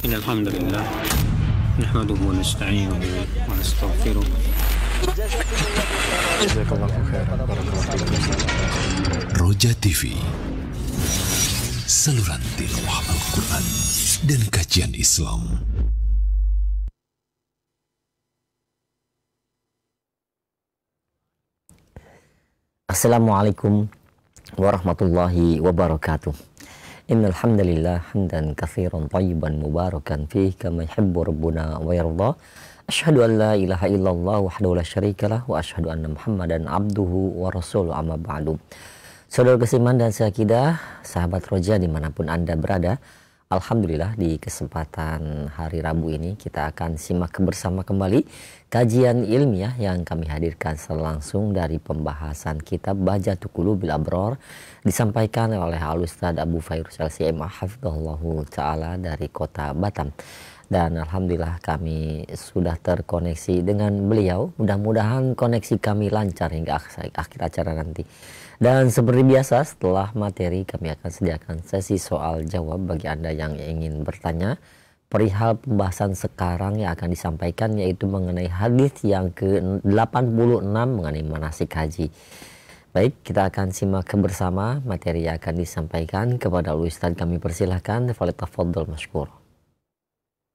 إن الحمد لله نحمده ونستعينه ونستغفره. Roja TV, saluran tilawah Al-Quran dan kajian Islam. Assalamualaikum warahmatullahi wabarakatuh. Innal hamdalillah hamdan katsiran thayyiban mubarakan fihi kama yuhibbu rabbuna wa yarda. Asyhadu an la ilaha illallah wahdahu la syarikalah wa asyhadu anna Muhammadan abduhu wa rasuluhu amma ba'du. Saudara keiman dan seakidah, sahabat Roja dimanapun Anda berada, alhamdulillah di kesempatan hari Rabu ini kita akan simak bersama kembali kajian ilmiah yang kami hadirkan langsung dari pembahasan kitab Bahjatul Qulubil Abror disampaikan oleh Al-Ustaz Abu Fairuz LCMA hafizahullahu ta'ala dari kota Batam. Dan alhamdulillah kami sudah terkoneksi dengan beliau. Mudah-mudahan koneksi kami lancar hingga akhir acara nanti. Dan seperti biasa setelah materi kami akan sediakan sesi soal jawab bagi Anda yang ingin bertanya perihal pembahasan sekarang yang akan disampaikan, yaitu mengenai hadis yang ke-86 mengenai manasik haji. Baik, kita akan simak bersama materi yang akan disampaikan. Kepada Ustaz kami persilahkan, falyatafaddal mashkur.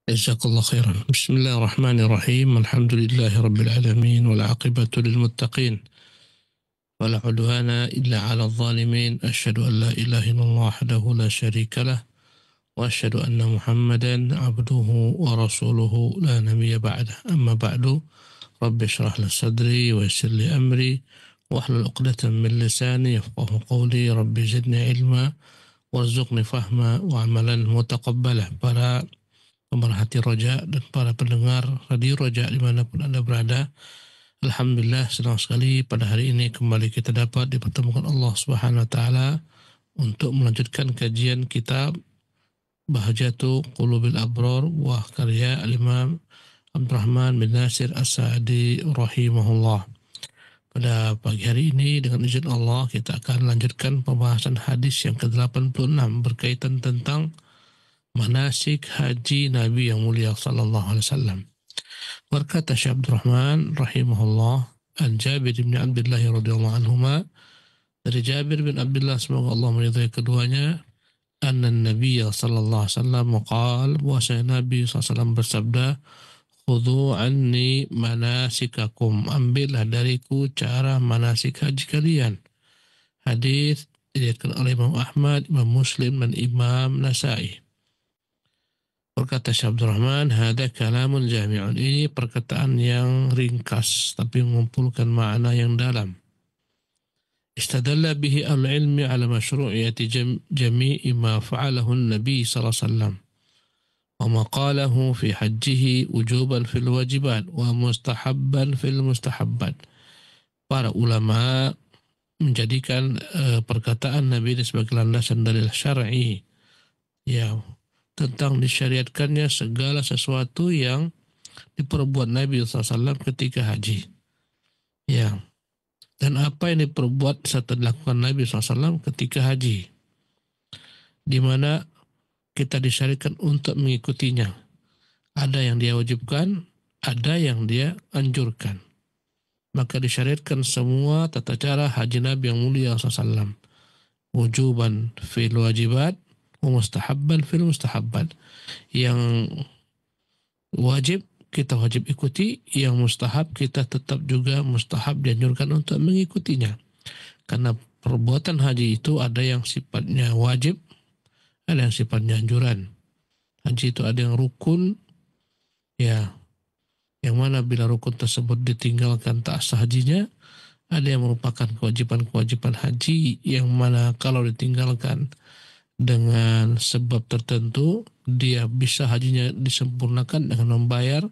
Jazakallah khairan. Bismillahirrahmanirrahim. Alhamdulillahi rabbil alamin wal aqibatu lil muttaqin. Wala udwana illa 'alal zalimin. Asyhadu an la ilaha illallah wahdahu la syarika lah wa asyhadu anna Muhammadan 'abduhu wa rasuluhu la nabiyya ba'dah. Amma ba'du. Rabbi shrah li sadri wa yassir li amri wahlul 'uqdatam min lisani yafqahu qawli. Rabbi zidni ilma warzuqni fahma wa 'amalan mutaqabbalah. Para pemerhati Roja dan para pendengar Radio Roja dimanapun Anda berada, alhamdulillah senang sekali pada hari ini kembali kita dapat dipertemukan Allah Subhanahu wa taala untuk melanjutkan kajian kitab Bahjatul Qulubil Abror wa karya Al-Imam Abdurrahman bin Nasir As-Sa'di rahimahullah. Pada pagi hari ini dengan izin Allah kita akan lanjutkan pembahasan hadis yang ke-86 berkaitan tentang manasik haji Nabi yang mulia sallallahu alaihi wasallam. Berkata Syekh Abdurrahman rahimahullah, an Jabir bin Abdullah radhiyallahu anhuma, dari Jabir bin Abdullah semoga Allah meridhai keduanya, anna Nabi sallallahu alaihi wasallam qala, bahwasanya Nabi sallallahu alaihi wasallam bersabda, khudhu anni manasikakum, ambillah dariku cara manasik haji kalian. Hadis diriwayatkan oleh Imam Ahmad, Imam Muslim dan Imam Nasai. Berkata Syekh Abdurrahman, hada kalamun jami'un, ini perkataan yang ringkas tapi mengumpulkan makna yang dalam. Istadalla bihi al-ilmi ala masyru'iyati jami'i ma fa'alahu an-nabi sallallahu alaihi wasallam wa ma qalahu fi hajjihi wujuban fil wajibat wa mustahabban fil mustahabbat. Para ulama menjadikan perkataan Nabi ini sebagai landasan dalil syar'i, ya, tentang disyariatkannya segala sesuatu yang diperbuat Nabi SAW ketika haji. Ya. Dan apa yang diperbuat serta dilakukan Nabi SAW ketika haji. Di mana kita disyariatkan untuk mengikutinya. Ada yang dia wajibkan, ada yang dia anjurkan. Maka disyariatkan semua tata cara haji Nabi yang mulia SAW. Wujuban fil wajibat, mustahabban fil mustahabbat. Yang wajib kita wajib ikuti, yang mustahab kita tetap juga mustahab dianjurkan untuk mengikutinya. Karena perbuatan haji itu ada yang sifatnya wajib, ada yang sifatnya anjuran. Haji itu ada yang rukun, ya, yang mana bila rukun tersebut ditinggalkan tak sah hajinya. Ada yang merupakan kewajiban-kewajiban haji yang mana kalau ditinggalkan dengan sebab tertentu dia bisa hajinya disempurnakan dengan membayar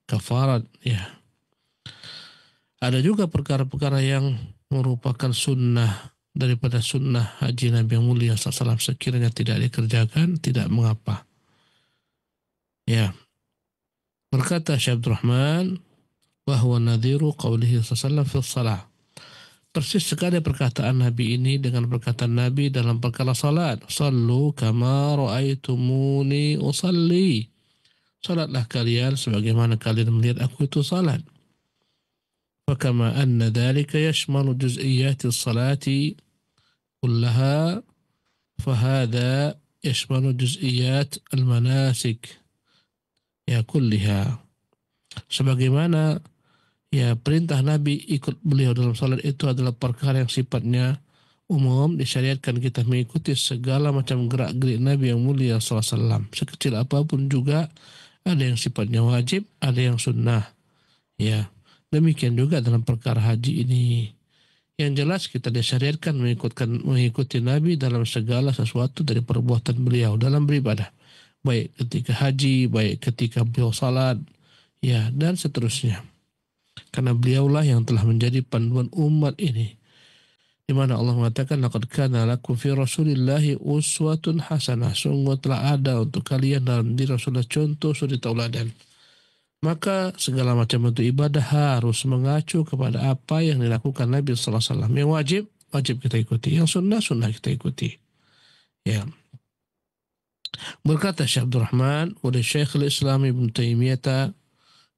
kafarat, ya. Ada juga perkara-perkara yang merupakan sunnah daripada sunnah haji Nabi yang mulia SAW, sekiranya tidak dikerjakan tidak mengapa, ya. Berkata Syekh Abdurrahman, bahwa nadhiru qawlihi sallallahu alaihi wasallam fi shalah, persis sekali perkataan Nabi ini dengan perkataan Nabi dalam perkara salat. Sallu kama ra'aitumuni usalli. Salatlah kalian sebagaimana kalian melihat aku itu salat. Fakama anna dhalika yashmalu juz'iyati salati kullaha fahada yashmalu juz'iyat al-manasik ya kulliha. Sebagaimana ya perintah Nabi ikut beliau dalam salat itu adalah perkara yang sifatnya umum, disyariatkan kita mengikuti segala macam gerak-gerik Nabi yang mulia sallallahu alaihi wasallam. Sekecil apapun juga ada yang sifatnya wajib, ada yang sunnah. Ya, demikian juga dalam perkara haji ini. Yang jelas kita disyariatkan mengikuti Nabi dalam segala sesuatu dari perbuatan beliau dalam beribadah. Baik ketika haji, baik ketika beliau salat, ya, dan seterusnya. Karena beliaulah yang telah menjadi panduan umat ini. Di mana Allah mengatakan, laqad kana lakum fi Rasulillahi uswatun hasanah. Sungguh telah ada untuk kalian dalam diri Rasulullah contoh suri tauladan. Maka segala macam bentuk ibadah harus mengacu kepada apa yang dilakukan Nabi sallallahu alaihi wasallam. Yang wajib kita ikuti. Yang sunnah kita ikuti. Ya. Berkata Syekh Abdul Rahman, wa Syekh al-Islam Ibn Taimiyah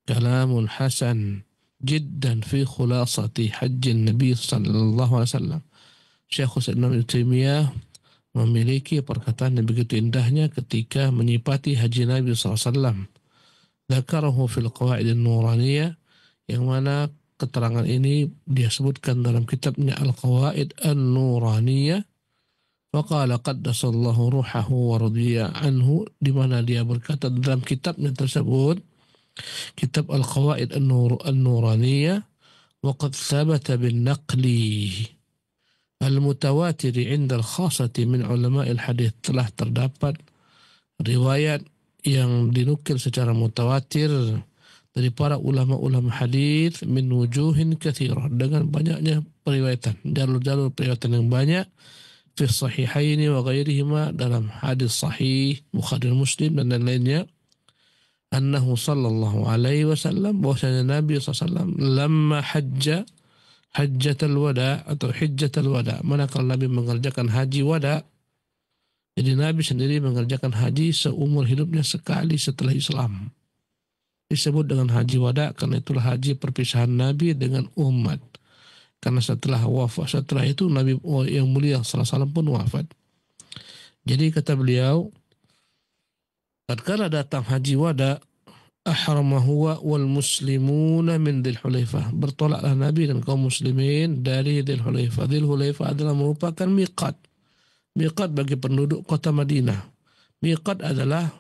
kalamun hasan jiddan fi khulasati hajjin Nabi sallallahu alaihi wasallam. Syekh Islam Ibn Taimiyah memiliki perkataan yang begitu indahnya ketika menyipati haji Nabi sallallahu alaihi wasallam. Dzakarahu fil qawaid an-nuraniyah, yang mana keterangan ini dia sebutkan dalam kitabnya Al-Qawaid An-Nuraniyah. Waqala qaddasallahu ruhahu wa radiya anhu, di mana dia berkata dalam kitabnya tersebut, kitab Al-Qawaid An-Nuraniyah, waqad thabata bin naqli al-mutawatir 'inda al-khassati min ulama al-hadith, telah terdapat riwayat yang dinukil secara mutawatir dari para ulama-ulama hadis min wujuhin katsirah, dengan banyaknya periwayatan, jalur-jalur periwayatan yang banyak, fi sahihaini wa ghairihima, dalam hadis sahih Bukhari dan Muslim dan lain-lainnya, annahu sallallahu alaihi wasallam, bahwasanya Nabi sallallahu lamma hajjatal wada atau hijjatal wada, manakala Nabi mengerjakan haji wada. Jadi Nabi sendiri mengerjakan haji seumur hidupnya sekali setelah Islam. Disebut dengan haji wada karena itulah haji perpisahan Nabi dengan umat. Karena setelah itu Nabi yang mulia sallallahu alaihi wasallam pun wafat. Jadi kata beliau, tatkala datang haji wada, ahrama huwa wal muslimuna min Dzul Hulaifah. Bertolaklah Nabi dan kaum muslimin dari Dzul Hulaifah. Dzul Hulaifah adalah merupakan miqat. Miqat bagi penduduk kota Madinah. Miqat adalah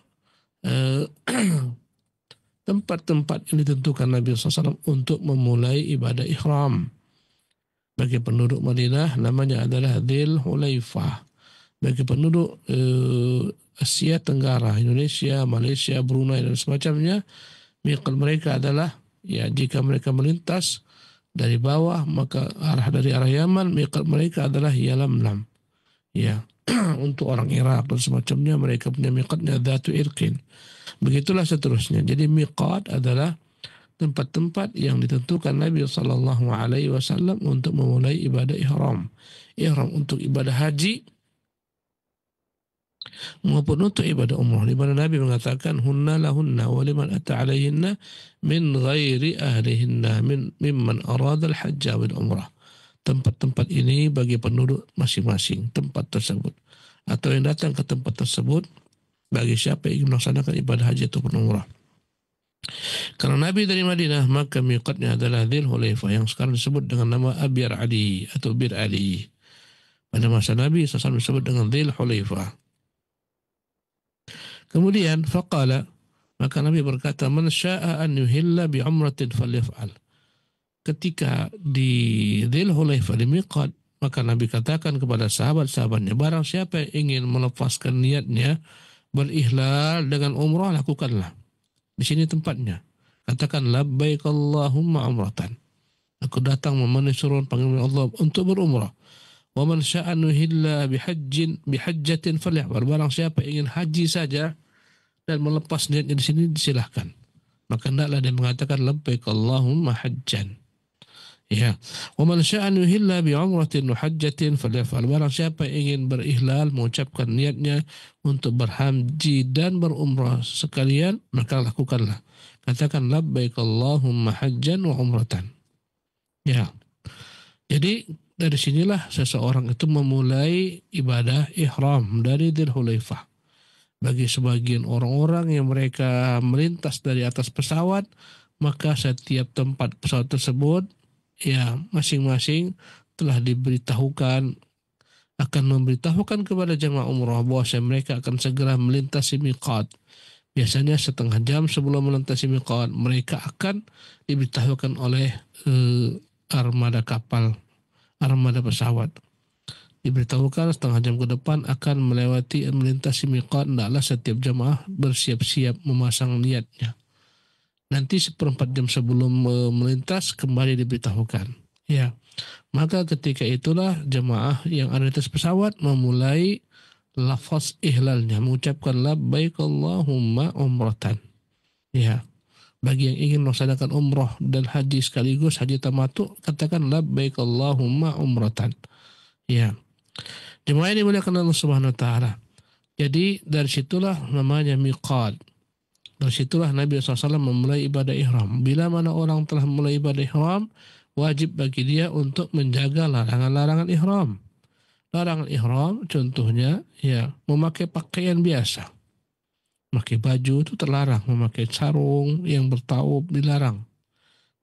tempat-tempat yang ditentukan Nabi SAW untuk memulai ibadah ihram. Bagi penduduk Madinah namanya adalah Dzul Hulaifah. Bagi penduduk Asia Tenggara, Indonesia, Malaysia, Brunei dan semacamnya, miqat mereka adalah, ya, jika mereka melintas dari bawah maka dari arah Yaman, miqat mereka adalah Yalamlam. Ya, untuk orang Irak dan semacamnya mereka punya miqatnya Dzatu Irqin. Begitulah seterusnya. Jadi miqat adalah tempat-tempat yang ditentukan Nabi sallallahu alaihi wasallam untuk memulai ibadah ihram. Ihram untuk ibadah haji maupun untuk ibadah umrah. Di mana Nabi mengatakan hunna lahunna wa liman ata alaihinna min ghairi ahlihinna mimman arada al-hajja wal umrah. Tempat-tempat ini bagi penduduk masing-masing tempat tersebut, atau yang datang ke tempat tersebut bagi siapa yang ingin melaksanakan ibadah haji ataupun umrah. Karena Nabi dari Madinah, maka miqatnya adalah Dzul Hulaifah yang sekarang disebut dengan nama Abyar Ali atau Bir Ali. Pada masa Nabi SAW disebut dengan Dzul Hulaifah. Kemudian faqala, maka Nabi berkata, man syaa an yuhilla bi umratin falyaf'al. Ketika di Dzul Hulaifah di miqat, maka Nabi katakan kepada sahabat-sahabatnya, barang siapa yang ingin melepaskan niatnya berihlal dengan umrah, lakukanlah. Di sini tempatnya. Katakan labbaik Allahumma umratan. Aku datang memenuhi suruhan panggilan Allah untuk berumrah. Wa man syaa nuhilla bihajjatin falyahbar. Barang siapa ingin haji saja dan melepas niatnya di sini, disilahkan. Maka hendaklah dia mengatakan labbaik Allahumma hajjan. Ya, wa man syaa'a an yuhilla bi umratin wa hajjatin falyaf'al. Barang siapa yang ingin berihlal, mengucapkan niatnya untuk berhaji dan berumrah sekalian, maka lakukanlah. Katakan labbaik Allahumma hajjan wa umratan. Ya. Jadi dari sinilah seseorang itu memulai ibadah ihram dari Dzul Hulaifah. Bagi sebagian orang-orang yang mereka melintas dari atas pesawat, maka setiap tempat pesawat tersebut ya masing-masing telah diberitahukan, akan memberitahukan kepada jemaah umrah bahwa mereka akan segera melintasi miqat. Biasanya setengah jam sebelum melintasi miqat, mereka akan diberitahukan oleh armada kapal, armada pesawat. Diberitahukan setengah jam ke depan akan melintasi miqat, hendaklah setiap jemaah bersiap-siap memasang niatnya. Nanti seperempat jam sebelum melintas kembali diberitahukan. Ya, maka ketika itulah jemaah yang ada di atas pesawat memulai lafaz ihlalnya, mengucapkan labbaik Allahumma umratan. Ya, bagi yang ingin melaksanakan umrah dan haji sekaligus, haji tamattu, katakan labbaik Allahumma umratan. Ya, jemaah ini dimuliakan Allah Subhanahu Wa Taala. Jadi dari situlah namanya miqat. Dari situlah Nabi SAW memulai ibadah ihram. Bila mana orang telah mulai ibadah ihram, wajib bagi dia untuk menjaga larangan-larangan ihram. Larangan ihram contohnya ya memakai pakaian biasa. Memakai baju itu terlarang. Memakai sarung yang bertaub dilarang.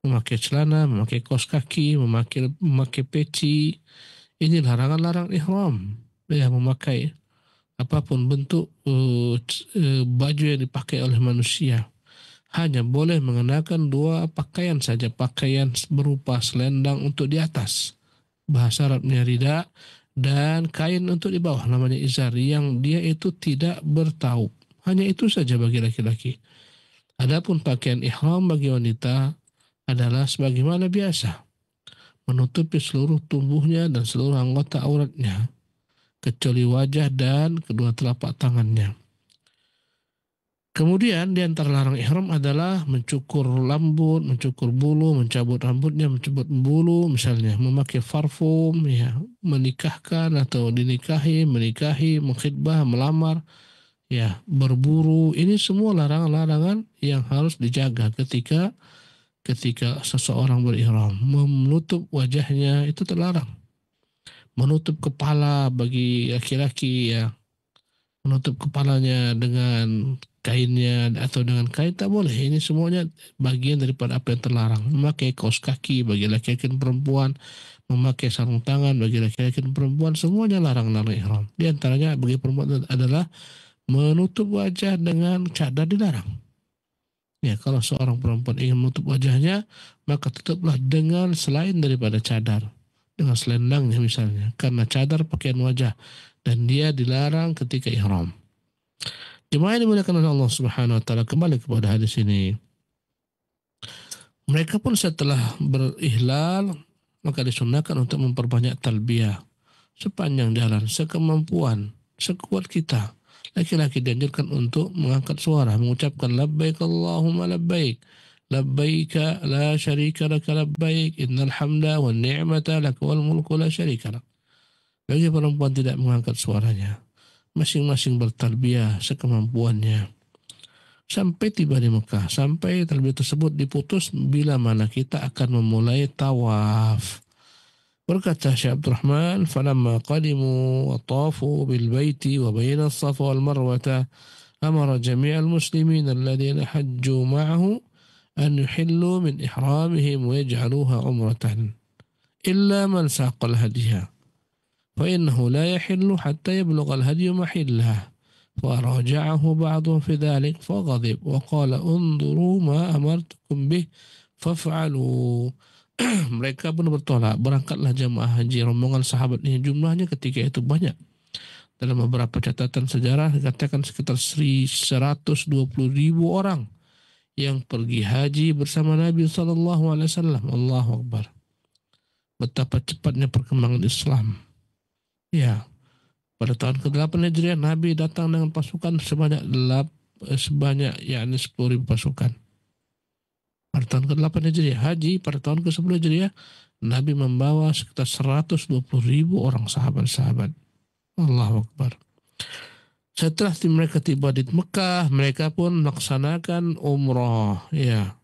Memakai celana, memakai kaos kaki, memakai peci. Ini larangan-larangan ihram. Ya, memakai apapun bentuk baju yang dipakai oleh manusia. Hanya boleh mengenakan dua pakaian saja. Pakaian berupa selendang untuk di atas. Bahasa Arabnya rida. Dan kain untuk di bawah namanya izar. Yang dia itu tidak bertaub. Hanya itu saja bagi laki-laki. Adapun pakaian ihram bagi wanita adalah sebagaimana biasa. Menutupi seluruh tubuhnya dan seluruh anggota auratnya. Kecuali wajah dan kedua telapak tangannya. Kemudian di antara larang ihram adalah mencukur rambut, mencukur bulu, mencabut rambutnya, mencabut bulu, misalnya memakai parfum, ya, menikahkan atau dinikahi, menikahi, mengkhitbah, melamar, ya, berburu. Ini semua larangan-larangan yang harus dijaga ketika seseorang berihram. Menutup wajahnya itu terlarang. Menutup kepala bagi laki-laki ya, menutup kepalanya dengan kainnya atau dengan kain tak boleh. Ini semuanya bagian daripada apa yang terlarang. Memakai kaos kaki bagi laki-laki dan perempuan, memakai sarung tangan bagi laki-laki dan perempuan, semuanya larang-larang ihram. Di antaranya bagi perempuan adalah menutup wajah dengan cadar dilarang. Ya, kalau seorang perempuan ingin menutup wajahnya, maka tutuplah dengan selain daripada cadar. Dengan selendangnya misalnya, karena cadar pakaian wajah dan dia dilarang ketika ihram. Jemaah yang dimuliakan oleh Allah Subhanahu Wa Taala, kembali kepada hadis ini. Mereka pun setelah berihlal maka disunahkan untuk memperbanyak talbiyah sepanjang jalan, sekemampuan, sekuat kita. Laki-laki dianjurkan untuk mengangkat suara, mengucapkan labbaik Allahumma labbaik. Labbaika la syarika laka labbaik innal hamda wan ni'mata laka wal mulku la syarika lak. Bagi perempuan tidak mengangkat suaranya, masing-masing bertalbiyah sekemampuannya sampai tiba di Mekah, sampai talbiyah tersebut diputus bila mana kita akan memulai tawaf. Berkata Syekh Abdurrahman, falamma qadimu wa tafu bil baiti wa baina as-safa wal marwata amara jami'al muslimin alladhina hajju ma'ahu أن يحلوا من إحرامهم ويجعلوها عمرة إلا من ساق الهدي فإنه لا يحل حتى يبلغ الهدي محله فراجعه بعضهم في ذلك فغضب وقال انظروا ما أمرتكم به فافعلوا. Mereka pun bertolak. Berangkatlah jamaah haji rombongan sahabat ini, jumlahnya ketika itu banyak. Dalam beberapa catatan sejarah dikatakan sekitar 120.000 orang yang pergi haji bersama Nabi SAW. Allahu Akbar. Betapa cepatnya perkembangan Islam. Ya, pada tahun ke-8 Hijriah Nabi datang dengan pasukan sebanyak 10.000 pasukan. Pada tahun ke-8 Hijriah, haji pada tahun ke-10 Hijriah Nabi membawa sekitar 120.000 orang sahabat-sahabat. Allahu Akbar. Setelah mereka tiba di Mekah, mereka pun melaksanakan umrah. Ya.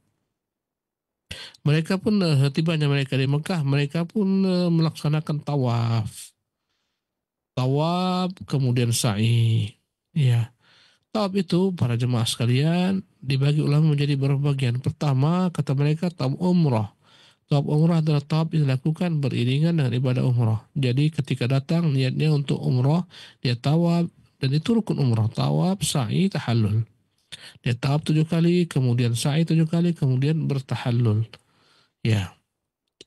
Mereka pun tibanya mereka di Mekah, mereka pun melaksanakan tawaf. Tawaf kemudian sa'i. Ya. Tawaf itu para jemaah sekalian dibagi ulama menjadi beberapa bagian. Pertama, kata mereka tawaf umrah. Tawaf umrah adalah tawaf yang dilakukan beriringan dengan ibadah umrah. Jadi ketika datang niatnya untuk umrah, dia tawaf, dan itu rukun umrah. Tawaf, sa'i, tahallul. Dia tawaf 7 kali, kemudian sa'i 7 kali, kemudian bertahallul. Ya,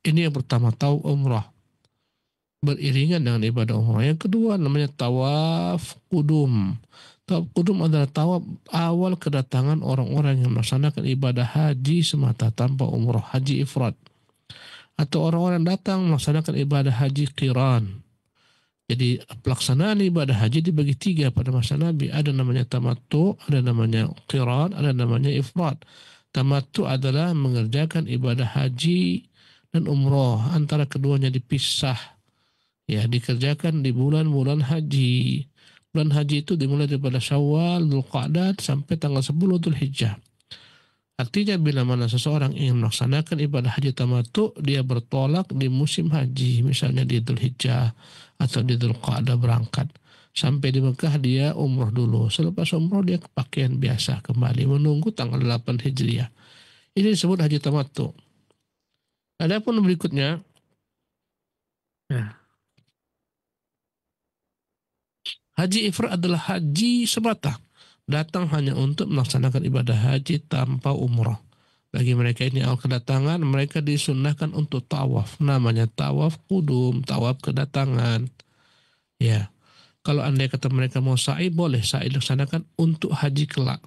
ini yang pertama, tawaf umrah. Beriringan dengan ibadah umrah. Yang kedua namanya tawaf qudum. Tawaf qudum adalah tawaf awal kedatangan orang-orang yang melaksanakan ibadah haji semata tanpa umrah, haji ifrad. Atau orang-orang datang melaksanakan ibadah haji qiran. Jadi pelaksanaan ibadah haji dibagi 3 pada masa Nabi. Ada namanya tamattu, ada namanya qiran, ada namanya ifrad. Tamattu adalah mengerjakan ibadah haji dan umrah. Antara keduanya dipisah. Ya, dikerjakan di bulan-bulan haji. Bulan haji itu dimulai daripada Syawal, Dzulqa'dah sampai tanggal 10 Dzulhijjah. Artinya bila mana seseorang ingin melaksanakan ibadah haji tamattu, dia bertolak di musim haji, misalnya di Dzulhijjah atau di Dzulqa'dah berangkat. Sampai di Mekah dia umrah dulu. Selepas umrah dia pakaian biasa kembali menunggu tanggal 8 Hijriah. Ini disebut haji tamattu. Adapun berikutnya, haji ifrad adalah haji semata. Datang hanya untuk melaksanakan ibadah haji tanpa umrah. Bagi mereka ini awal kedatangan, mereka disunnahkan untuk tawaf. Namanya tawaf qudum, tawaf kedatangan. Ya, kalau andai kata mereka mau sa'i, boleh sa'i dilaksanakan untuk haji kelak.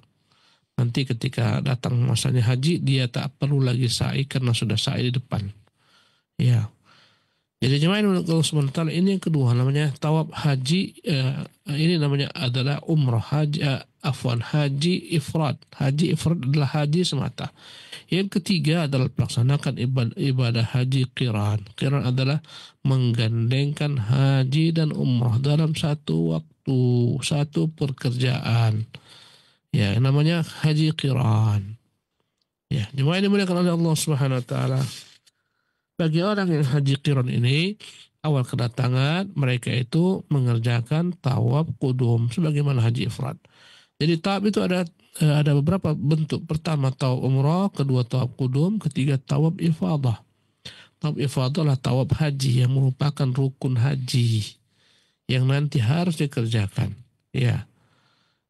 Nanti ketika datang masanya haji, dia tak perlu lagi sa'i karena sudah sa'i di depan. Ya. Jadi jemaah Allah SWT, ini yang kedua namanya tawaf haji. Ini namanya adalah umrah haji ifrad. Haji ifrad adalah haji semata. Yang ketiga adalah melaksanakan ibadah haji qiran. Qiran adalah menggandengkan haji dan umrah dalam satu waktu, satu pekerjaan. Ya, namanya haji qiran. Ya, jemaah ini dimuliakan oleh Allah Subhanahu wa taala. Bagi orang yang haji qiran ini, awal kedatangan mereka itu mengerjakan tawaf qudum sebagaimana haji ifrad. Jadi tawaf itu ada beberapa bentuk. Pertama tawaf umrah, kedua tawaf qudum, ketiga tawaf ifadah. Tawaf ifadah adalah tawaf haji yang merupakan rukun haji yang nanti harus dikerjakan. Ya.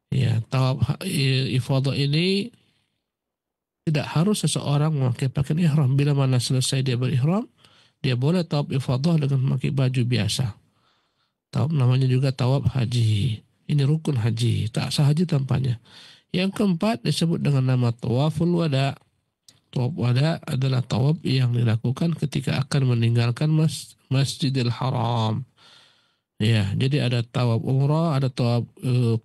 Ya, tawaf ifadah ini tidak harus seseorang memakai pakaian ihram. Bila mana selesai dia berihram, dia boleh tawaf ifadah dengan memakai baju biasa. Tawaf namanya juga tawaf haji. Ini rukun haji, tak sah haji tanpanya. Yang keempat disebut dengan nama tawaful wada. Tawaf wada adalah tawaf yang dilakukan ketika akan meninggalkan Masjidil Haram. Ya, jadi ada tawaf umrah, ada tawaf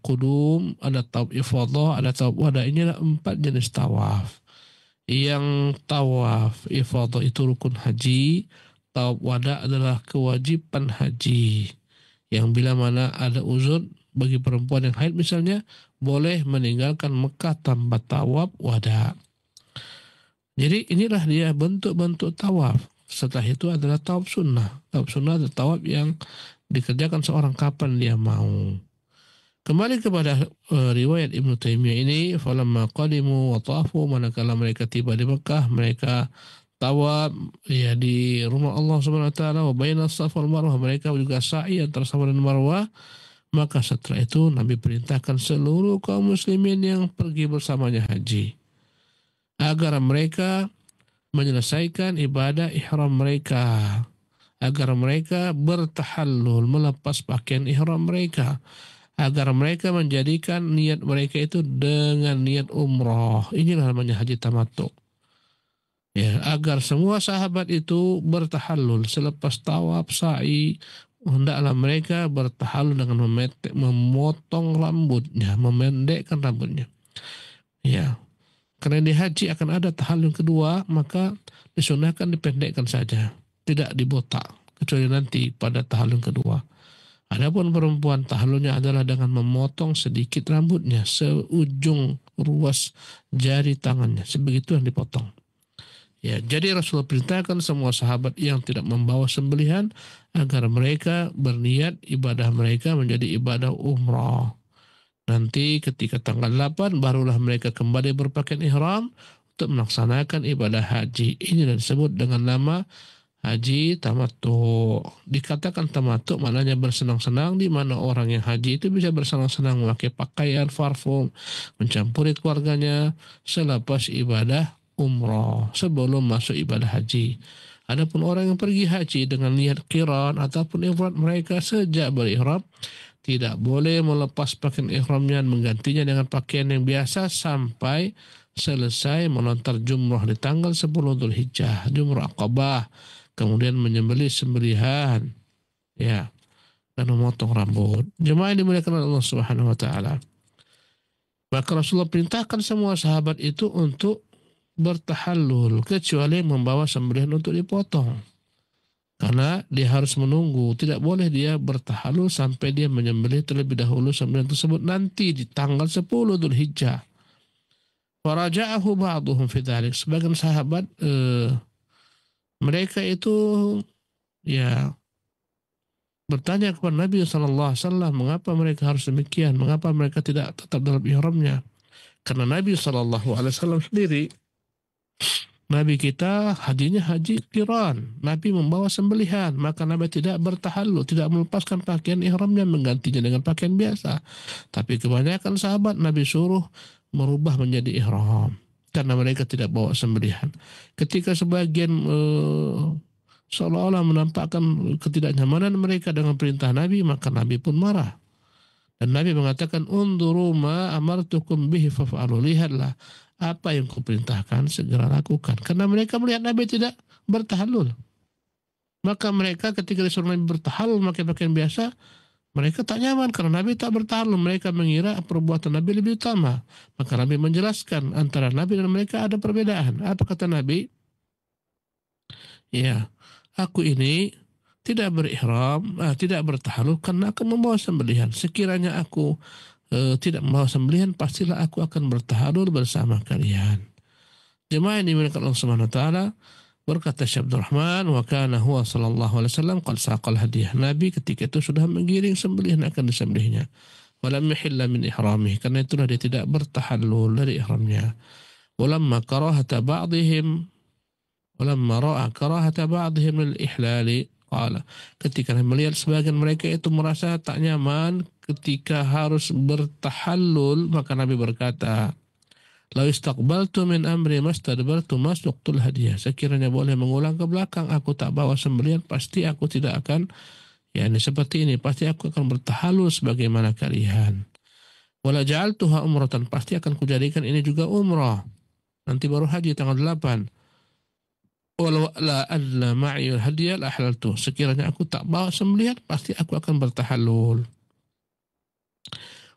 qudum, ada tawaf ifadah, ada tawaf wada. Inilah 4 jenis tawaf. Yang tawaf ifadah itu rukun haji, tawaf wada adalah kewajiban haji. Yang bila mana ada uzur bagi perempuan yang haid misalnya, boleh meninggalkan Mekah tanpa tawaf wada. Jadi inilah dia bentuk-bentuk tawaf. Setelah itu adalah tawaf sunnah. Tawaf sunnah adalah tawaf yang dikerjakan seorang kapan dia mau. Kembali kepada riwayat Ibnu Taimiyah ini, falamma qadimu wa tafu, manakala mereka tiba di Mekah, mereka tawaf ya di rumah Allah Subhanahu wa taala, wa baina Safa wal Marwah, mereka juga sa'i antara Safa dan Marwah. Maka setelah itu Nabi perintahkan seluruh kaum muslimin yang pergi bersamanya haji agar mereka menyelesaikan ibadah ihram mereka, agar mereka bertahallul, melepas pakaian ihram mereka, agar mereka menjadikan niat mereka itu dengan niat umrah. Inilah namanya haji tamattu. Ya, agar semua sahabat itu bertahallul selepas tawaf sa'i, hendaklah mereka bertahallul dengan memotong rambutnya, memendekkan rambutnya. Ya, karena di haji akan ada tahallul kedua, maka disunahkan dipendekkan saja. tidak dibotak, kecuali nanti pada tahallul kedua. Adapun perempuan, tahallulnya adalah dengan memotong sedikit rambutnya, seujung ruas jari tangannya, sebegitu yang dipotong. Ya, jadi Rasulullah perintahkan semua sahabat yang tidak membawa sembelihan agar mereka berniat ibadah mereka menjadi ibadah umrah. Nanti ketika tanggal 8 barulah mereka kembali berpakaian ihram untuk melaksanakan ibadah haji. Ini disebut dengan nama haji tamattu. Dikatakan tamattu maknanya bersenang-senang, di mana orang yang haji itu bisa bersenang-senang memakai pakaian, parfum, mencampuri keluarganya selepas ibadah umrah sebelum masuk ibadah haji. Adapun orang yang pergi haji dengan niat qiran ataupun ifrad, mereka sejak berihram tidak boleh melepas pakaian ihramnya dan menggantinya dengan pakaian yang biasa sampai selesai melontar jumrah di tanggal 10 Dzulhijjah, jumrah Aqabah, kemudian menyembelih sembelihan, ya, dan memotong rambut. Jemaah yang dimuliakan Allah Subhanahu wa taala. Maka Rasulullah perintahkan semua sahabat itu untuk bertahallul, kecuali membawa sembelihan untuk dipotong. Karena dia harus menunggu, tidak boleh dia bertahallul sampai dia menyembelih terlebih dahulu sembelihan tersebut nanti di tanggal 10 Dzulhijjah. Faraja'ahu ba'duhum fi dzalik. Sebagian sahabat mereka itu ya bertanya kepada Nabi SAW, mengapa mereka harus demikian, mengapa mereka tidak tetap dalam ihramnya. Karena Nabi SAW sendiri, Nabi kita hajinya haji qiran, Nabi membawa sembelihan, maka Nabi tidak bertahallul, tidak melepaskan pakaian ihramnya, menggantinya dengan pakaian biasa. Tapi kebanyakan sahabat Nabi suruh merubah menjadi ihram karena mereka tidak bawa sembelihan. Ketika sebagian seolah-olah menampakkan ketidaknyamanan mereka dengan perintah Nabi, maka Nabi pun marah. Dan Nabi mengatakan, "Unduru ma amartukum bihi faf'alu." Lihatlah apa yang kuperintahkan, segera lakukan. Karena mereka melihat Nabi tidak bertahallul. Maka mereka ketika disuruh Nabi bertahallul memakai pakaian biasa, mereka tak nyaman karena Nabi tak bertahallul. Mereka mengira perbuatan Nabi lebih utama. Maka Nabi menjelaskan antara Nabi dan mereka ada perbedaan. Apa kata Nabi? Ya, aku ini tidak berihram, tidak bertahallul karena akan membawa sembelihan. Sekiranya aku tidak membawa sembelihan, pastilah aku akan bertahallul bersama kalian. Jemaah yang dimuliakan Allah Subhanahu wa taala, berkata Syekh Abdul Rahman, wa kana huwa sallallahu alaihi wasallam qad saqal hadiyah. Nabi ketika itu sudah menggiring sembelihan akan disembelihnya. Walam yahilla min ihramih, karena itulah dia tidak bertahallul dari ihramnya. Walamma karahata ba'dihim walamma ra'a karahata ba'dihim lil ihlali qala, ketika melihat sebagian mereka itu merasa tak nyaman ketika harus bertahallul, maka Nabi berkata, "Lau istaqbaltu min amri mastadbartu masuqtul hadiyah." Sekiranya boleh mengulang ke belakang, aku tak bawa sembelihan, pasti aku tidak akan seperti ini, pasti aku akan bertahallul sebagaimana kalian. Wala ja'altuha umratan, pasti akan kujadikan ini juga umrah. Nanti baru haji tanggal 8. Walau la alla ma'iyul hadiyah la ahlaltu. Sekiranya aku tak bawa sembelihan, pasti aku akan bertahallul.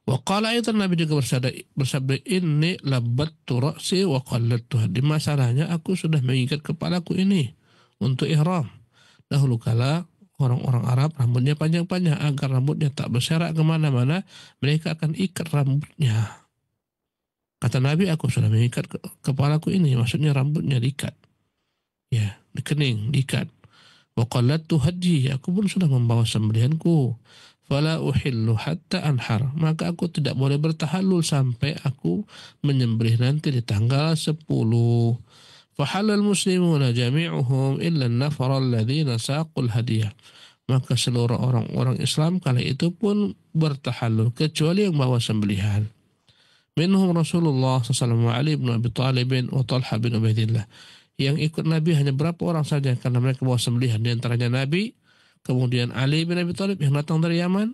Wa qala aidan, Nabi juga bersabda, inni labbattu ra'si wa qallattu. Di masalahnya aku sudah mengikat kepalaku ini untuk ihram. Dahulu kala orang-orang Arab rambutnya panjang-panjang, agar rambutnya tak berserak kemana-mana, mereka akan ikat rambutnya. Kata Nabi, aku sudah mengikat kepalaku ini, maksudnya rambutnya diikat. Ya, dikening, diikat. Wa qallattu hadyi, aku pun sudah membawa sembelihanku. Fala uhillu hatta anhar, maka aku tidak boleh bertahallul sampai aku menyembelih nanti di tanggal 10. Fahalal muslimuna jami'uhum illa an-nafar alladhina saqul hadiyah. Maka seluruh orang-orang Islam kala itu pun bertahallul kecuali yang bawa sembelihan. Minhum Rasulullah sallallahu alaihi bin Abi Thalib wa Talha bin Ubaidillah. Yang ikut Nabi hanya berapa orang saja karena mereka bawa sembelihan. Di antaranya Nabi, kemudian Ali bin Abi Thalib yang datang dari Yaman,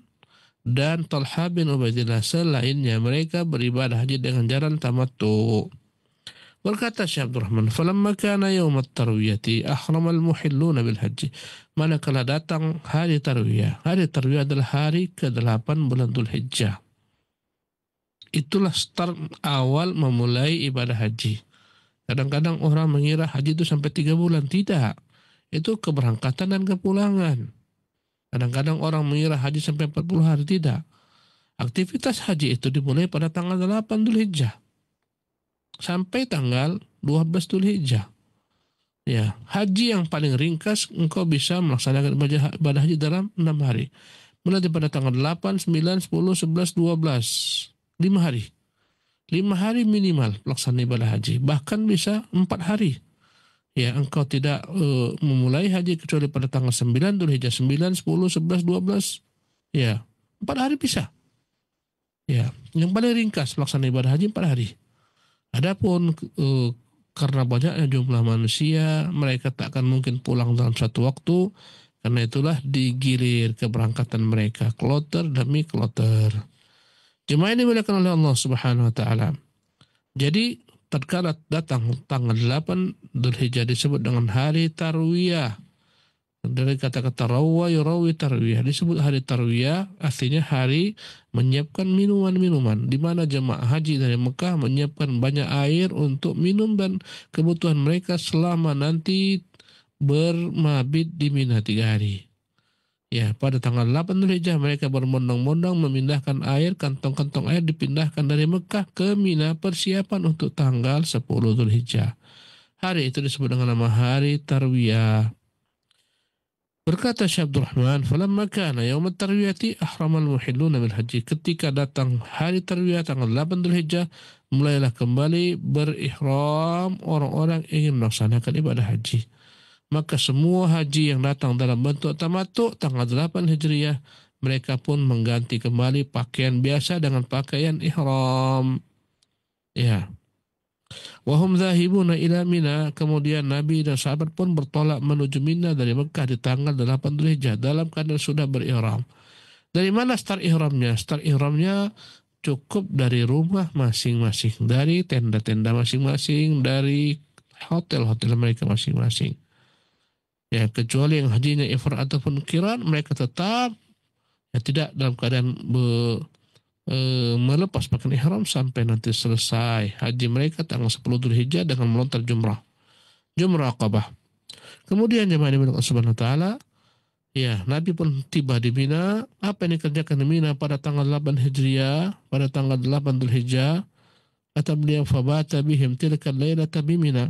dan Talha bin Ubaidillah. Selainnya mereka beribadah haji dengan jalan tamattu. Berkata Syekh Abdul Rahman, falamma kana yawm at-tarwiyati ahramal muhilluna bil haji. Manakala datang hari tarwiyah. Hari tarwiyah adalah hari ke-8 bulan Dzulhijjah. Itulah start awal memulai ibadah haji. Kadang-kadang orang mengira haji itu sampai 3 bulan. Tidak. itu keberangkatan dan kepulangan. Kadang-kadang orang mengira haji sampai 40 hari, tidak. Aktivitas haji itu dimulai pada tanggal 8 Dzulhijjah sampai tanggal 12 Dzulhijjah. Ya, haji yang paling ringkas engkau bisa melaksanakan ibadah haji dalam 6 hari. Mulai pada tanggal 8, 9, 10, 11, 12. 5 hari. 5 hari minimal pelaksanaan ibadah haji. Bahkan bisa 4 hari. Ya, engkau tidak memulai haji kecuali pada tanggal 9 Dzulhijjah, 9, 10, 11, 12. Ya, 4 hari bisa. Ya, yang paling ringkas pelaksanaan ibadah haji 4 hari. Adapun karena banyaknya jumlah manusia, mereka tak akan mungkin pulang dalam satu waktu. Karena itulah digilir keberangkatan mereka, kloter demi kloter. Jemaah ini dimuliakan oleh Allah Subhanahu wa taala. Jadi tatkala datang tanggal 8 Dzulhijjah disebut dengan hari tarwiyah. Dari kata-kata rawa yurawi tarwiyah, disebut hari tarwiyah, artinya hari menyiapkan minuman-minuman, di mana jemaah haji dari Mekah menyiapkan banyak air untuk minum dan kebutuhan mereka selama nanti bermabit di Mina 3 hari. Ya, pada tanggal 8 Dzulhijjah mereka berbondong-bondong memindahkan air, kantong-kantong air dipindahkan dari Mekah ke Mina, persiapan untuk tanggal 10 Dzulhijjah. Hari itu disebut dengan nama hari tarwiyah. Berkata Syekh Abdul Rahman, "Falamma kana yaum at-tarwiyati ahramal muhilluna bil haji." Ketika datang hari tarwiyah tanggal 8 Dzulhijjah, mulailah kembali berihram orang-orang ingin melaksanakan ibadah haji. Maka semua haji yang datang dalam bentuk tamattu tanggal 8 Hijriah, mereka pun mengganti kembali pakaian biasa dengan pakaian ihram. Ya. Wahum zahibuna ila Mina. Kemudian Nabi dan sahabat pun bertolak menuju Mina dari Mekah di tanggal 8 Dzulhijjah dalam keadaan sudah berihram. Dari mana start ihramnya? Start ihramnya cukup dari rumah masing-masing, dari tenda-tenda masing-masing, dari hotel-hotel mereka masing-masing. Ya, kecuali yang hajinya ifrad ataupun qiran, mereka tetap tidak dalam keadaan melepas pakaian ihram sampai nanti selesai haji mereka tanggal 10 Dzulhijjah dengan melontar jumrah Aqabah. Kemudian jemaah dimuliakan Allah Subhanahu wa taala, ya, Nabi pun tiba di Mina. Apa yang dikerjakan di Mina pada tanggal 8 Hijriah, pada tanggal 8 Dzulhijjah? Kata beliau, "Fabata bihim tilka lailata bi Mina."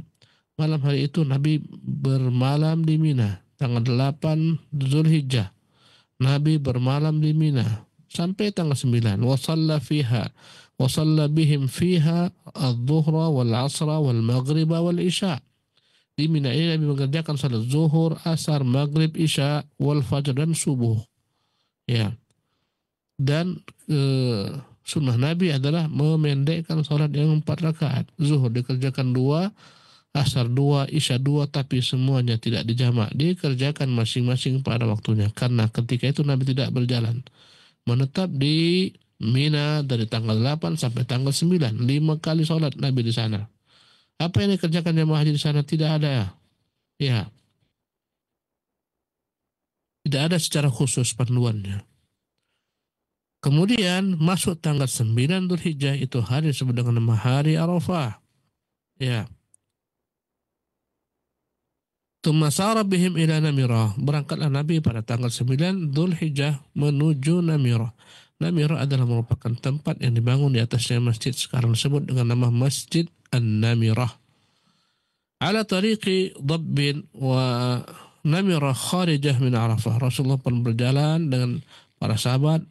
Malam hari itu Nabi bermalam di Mina. Tanggal 8 Dzulhijjah Nabi bermalam di Mina sampai tanggal 9. Wa shalla bihim fiha adh-dhuhra wal 'ashra wal maghriba wal isya. Di Mina ini Nabi mengerjakan salat zuhur, asar, maghrib, isya, wal fajr dan subuh. Ya. Dan sunnah Nabi adalah memendekkan salat yang 4 rakaat. Zuhur dikerjakan 2, asar 2, isya 2, tapi semuanya tidak dijamak, dikerjakan masing-masing pada waktunya. Karena ketika itu Nabi tidak berjalan, menetap di Mina dari tanggal 8 sampai tanggal 9. 5 kali sholat Nabi di sana. Apa yang dikerjakan jemaah haji di sana? Tidak ada. Ya. Tidak ada secara khusus panduannya. Kemudian masuk tanggal 9 Dzulhijjah, itu hari disebut dengan nama hari Arafah. Ya. Tumasara bihim ila Namirah. Berangkatlah Nabi pada tanggal 9 Dzulhijjah menuju Namirah. Namirah adalah merupakan tempat yang dibangun di atasnya masjid sekarang disebut dengan nama Masjid An-Namirah. Ala tariqi Dabbin wa Namirah kharijah min Arafah. Rasulullah pun berjalan dengan para sahabat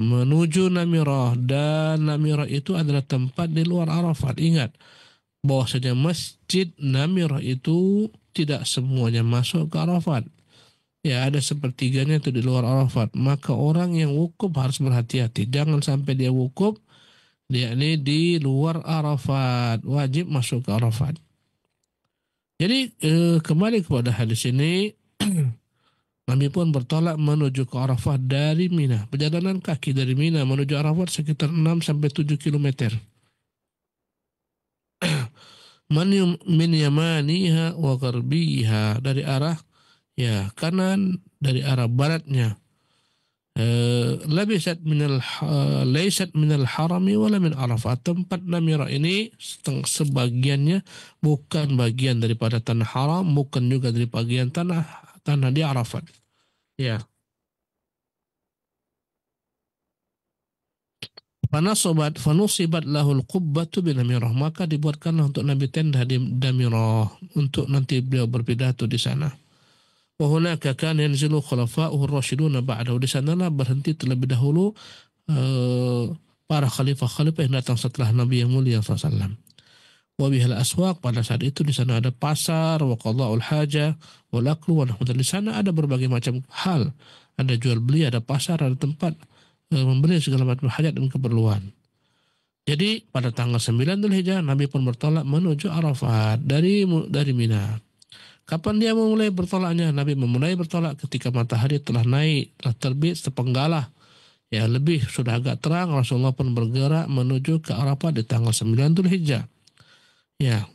menuju Namirah, dan Namirah itu adalah tempat di luar Arafat. Ingat bahwasanya Masjid Namirah itu tidak semuanya masuk ke Arafat. Ya, ada sepertiganya itu di luar Arafat. Maka orang yang wukuf harus berhati-hati. Jangan sampai dia wukuf, yakni di luar Arafat. Wajib masuk ke Arafat. Jadi kembali kepada hadis ini, Nabi pun bertolak menuju ke Arafat dari Mina. Perjalanan kaki dari Mina menuju Arafat sekitar 6-7 kilometer. Min yamaniha wa gharbiha, dari arah kanan, dari arah baratnya. laysat minal harami wala min Arafah. Tempat Namirah ini sebagiannya bukan bagian daripada tanah haram, bukan juga dari bagian tanah di Arafat. Ya. Fanusibat lahul qubbatu bi Namirah, maka dibuatkanlah untuk Nabi tenda di Namirah untuk nanti beliau berpidato di sana. Wa hunaka kana yanzilu khulafa'uhu ar-rasyidun ba'dahu, di sanalah berhenti terlebih dahulu para khalifah-khalifah yang datang setelah Nabi yang mulia sallallahu. Wa bihal aswaq, pada saat itu di sana ada pasar, wa qada'ul haja wal aklu, dan di sana ada berbagai macam hal, ada jual beli, ada pasar, ada tempat membeli segala macam hajat dan keperluan. Jadi pada tanggal 9 Dzulhijjah Nabi pun bertolak menuju Arafat dari Mina. Kapan dia memulai bertolaknya? Nabi memulai bertolak ketika matahari telah naik, telah terbit sepenggalah. Ya, lebih sudah agak terang, Rasulullah pun bergerak menuju ke Arafat di tanggal 9 Dzulhijjah. Ya.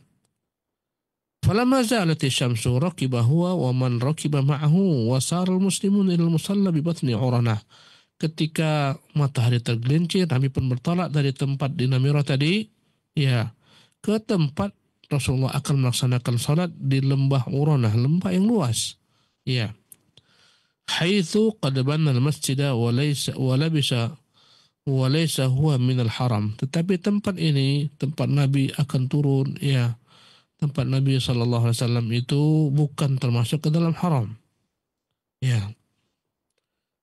Falamma zalati syamsu rakiba huwa wa man rakiba ma'ahu wa sarul muslimun ila al-musalla bi batni Uranah. Ketika matahari tergelincir, Nabi pun bertolak dari tempat di Namirah tadi, ya, ke tempat Rasulullah akan melaksanakan salat di lembah Uranah, lembah yang luas. Ya. Haitsu qad banna al-masjida wa labisa huwa min al-haram. Tetapi tempat ini, tempat Nabi akan turun, ya. Tempat Nabi sallallahu alaihi wasallam itu bukan termasuk ke dalam haram. Ya.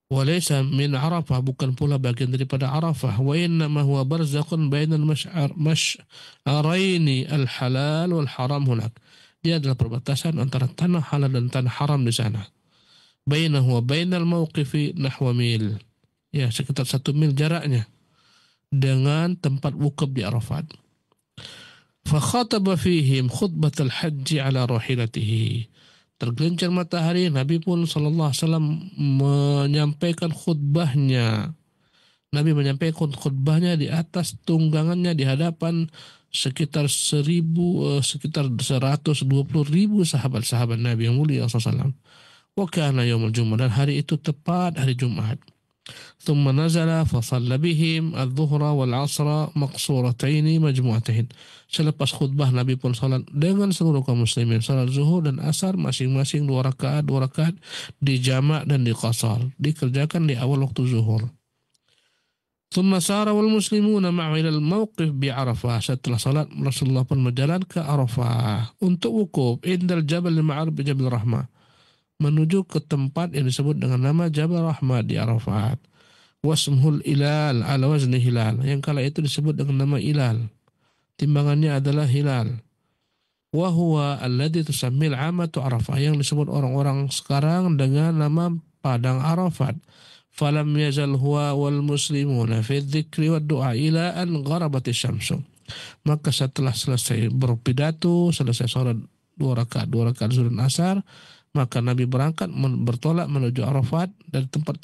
Walaysa min Arafah, bukan pula bagian daripada Arafah. Wa innama huwa barzakun bainal mash'araini al-halal wal haram hunak. Dia adalah perbatasan antara tanah halal dan tanah haram di sana. Bainahu wa bainal mawqifi nahwa mil. Ya, sekitar 1 mil jaraknya dengan tempat wukuf di Arafat. Fa khataba fihim khutbatal haji ala rahilatihi. Tergelincir matahari, Nabi pun sallallahu alaihi wasallam menyampaikan khutbahnya. Nabi menyampaikan khutbahnya di atas tunggangannya di hadapan sekitar 120.000 sahabat-sahabat Nabi yang mulia sallallahu alaihi wasallam. Wa kana yaumul Jumu'ah, dan hari itu tepat hari Jumat. Thumma nazala fa shalla bihim adh-dhuhra wal 'ashra maqsurataini majmu'atain. Selepas khutbah Nabi pun salat dengan seluruh kaum muslimin, salat zuhur dan asar masing-masing 2 rakaat di jamak dan di qasar, dikerjakan di awal waktu zuhur. Thumma sara wal muslimuna ma'a ila al-mawqif bi Arafah. Setelah salat Rasulullah pun berjalan ke Arafah untuk wukuf indal Jabal al-Ma'ruf bi Jabal Rahmah, menuju ke tempat yang disebut dengan nama Jabal Rahmah di Arafat. Wasmhul ilal ala wazni hilal, yang kala itu disebut dengan nama ilal, timbangannya adalah hilal. Wa huwa alladhi tusammil amatu Arafah, yang disebut orang-orang sekarang dengan nama Padang Arafat. Falam yazal huwa wal muslimuna fi dzikri wad du'a ila an gharabat asy-syamsu. Maka setelah selesai berpidato, selesai salat 2 rakaat zuhur dan asar, maka Nabi berangkat bertolak menuju Arafat dari tempat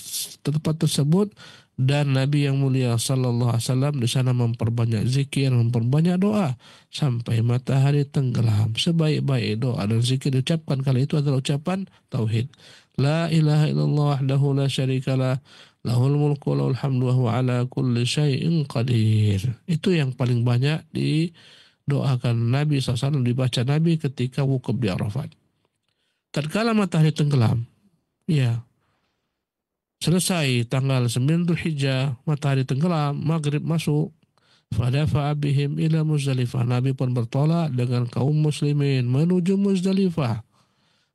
tersebut, dan Nabi yang mulia sallallahu alaihi wasallam di sana memperbanyak zikir, memperbanyak doa sampai matahari tenggelam. Sebaik-baik doa dan zikir diucapkan kali itu adalah ucapan tauhid. La ilaha illallah wahdahu la syarikalah, lahul mulku wa lahul hamdu wa huwa ala kulli syai'in qadir. Itu yang paling banyak didoakan Nabi sallallahu alaihi wasallam, dibaca Nabi ketika wukuf di Arafat. Tatkala matahari tenggelam, ya, selesai tanggal 9 Dzulhijjah, matahari tenggelam, maghrib masuk, fadafa'a bihim ila Muzdalifah. Nabi pun bertolak dengan kaum muslimin menuju Muzdalifah.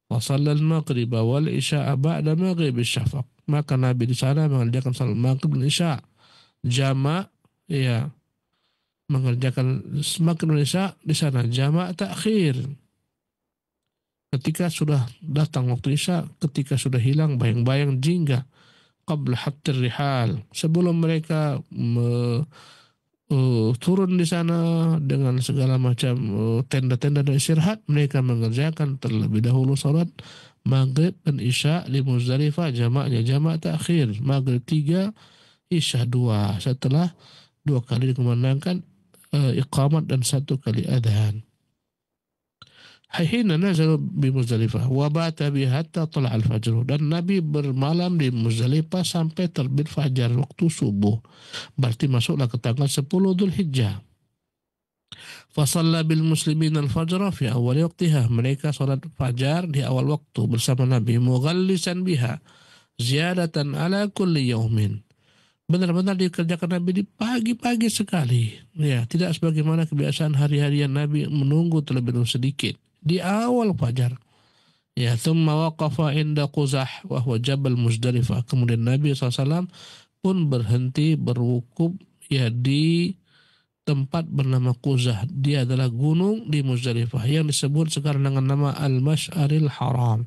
Wa shallal maghrib wal isya'a ba'da maghrib syafaq. Maka Nabi di sana mengerjakan salat maghrib dan isya jamak, ya, mengerjakan maghrib dan isya di sana jamak takhir. Ketika sudah datang waktu isya, ketika sudah hilang bayang-bayang jingga, qabla hattir rihal, sebelum mereka turun di sana dengan segala macam tenda-tenda dan istirahat, mereka mengerjakan terlebih dahulu salat maghrib dan isya di Muzdalifah, jamaknya jamak takhir, maghrib 3, isya 2, setelah 2 kali dikumandangkan iqamat dan 1 kali adhan. hina nazal bi Muzdalifah wa bata bi hatta tala al-fajr, dan Nabi bermalam di Muzdalifah sampai terbit fajar waktu subuh. Berarti masuklah ke tanggal 10 Dzulhijjah. Fa shalla bil muslimin al-fajr fi awal waqtiha, mereka salat fajar di awal waktu bersama Nabi, mughallisan biha ziyadatan ala kulli yaumin. Benar-benar dikerjakan Nabi di pagi-pagi sekali. Ya, tidak sebagaimana kebiasaan hari-harian Nabi menunggu terlebih dahulu sedikit di awal fajar. Ya, thumma waqafa inda Quzah wa huwa Jabal Muzdalifah. Kemudian Nabi SAW pun berhenti berwukuf ya di tempat bernama Quzah. Dia adalah gunung di Muzdalifah yang disebut sekarang dengan nama Al-Mash'aril Haram.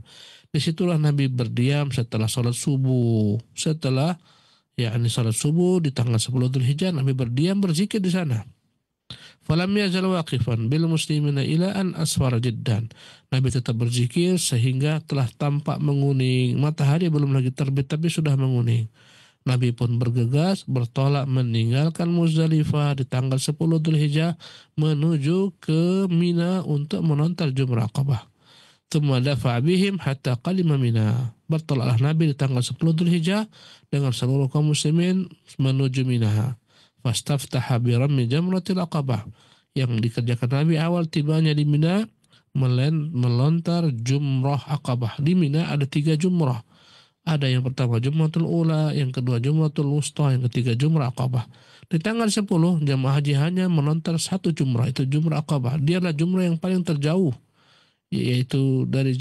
Disitulah Nabi berdiam setelah salat subuh. Setelah salat subuh di tanggal 10 Dzulhijjah, Nabi berdiam berzikir di sana. Falam yazal waqifan bil muslimina ila an asfara jiddan. Nabi tetap berzikir sehingga telah tampak menguning. Matahari belum lagi terbit tapi sudah menguning. Nabi pun bergegas bertolak meninggalkan Muzdalifah di tanggal 10 Dzulhijjah menuju ke Mina untuk menontar Jumrah Aqabah. Tsumma dafa'a bihim hatta qalima Mina. Bertolaklah Nabi di tanggal 10 Dzulhijjah dengan seluruh kaum muslimin menuju Mina. Fastaftaha bi rammi jamratil Aqabah. Yang dikerjakan Nabi awal tibanya di Mina melontar Jumrah Aqabah. Di Mina ada 3 jumrah. Ada yang pertama Jumratul Ula, yang kedua Jumratul Wusta, yang ketiga Jumrah Aqabah. Di tanggal 10 jamaah haji hanya melontar 1 jumrah, itu Jumrah Aqabah. Dia adalah jumrah yang paling terjauh, yaitu dari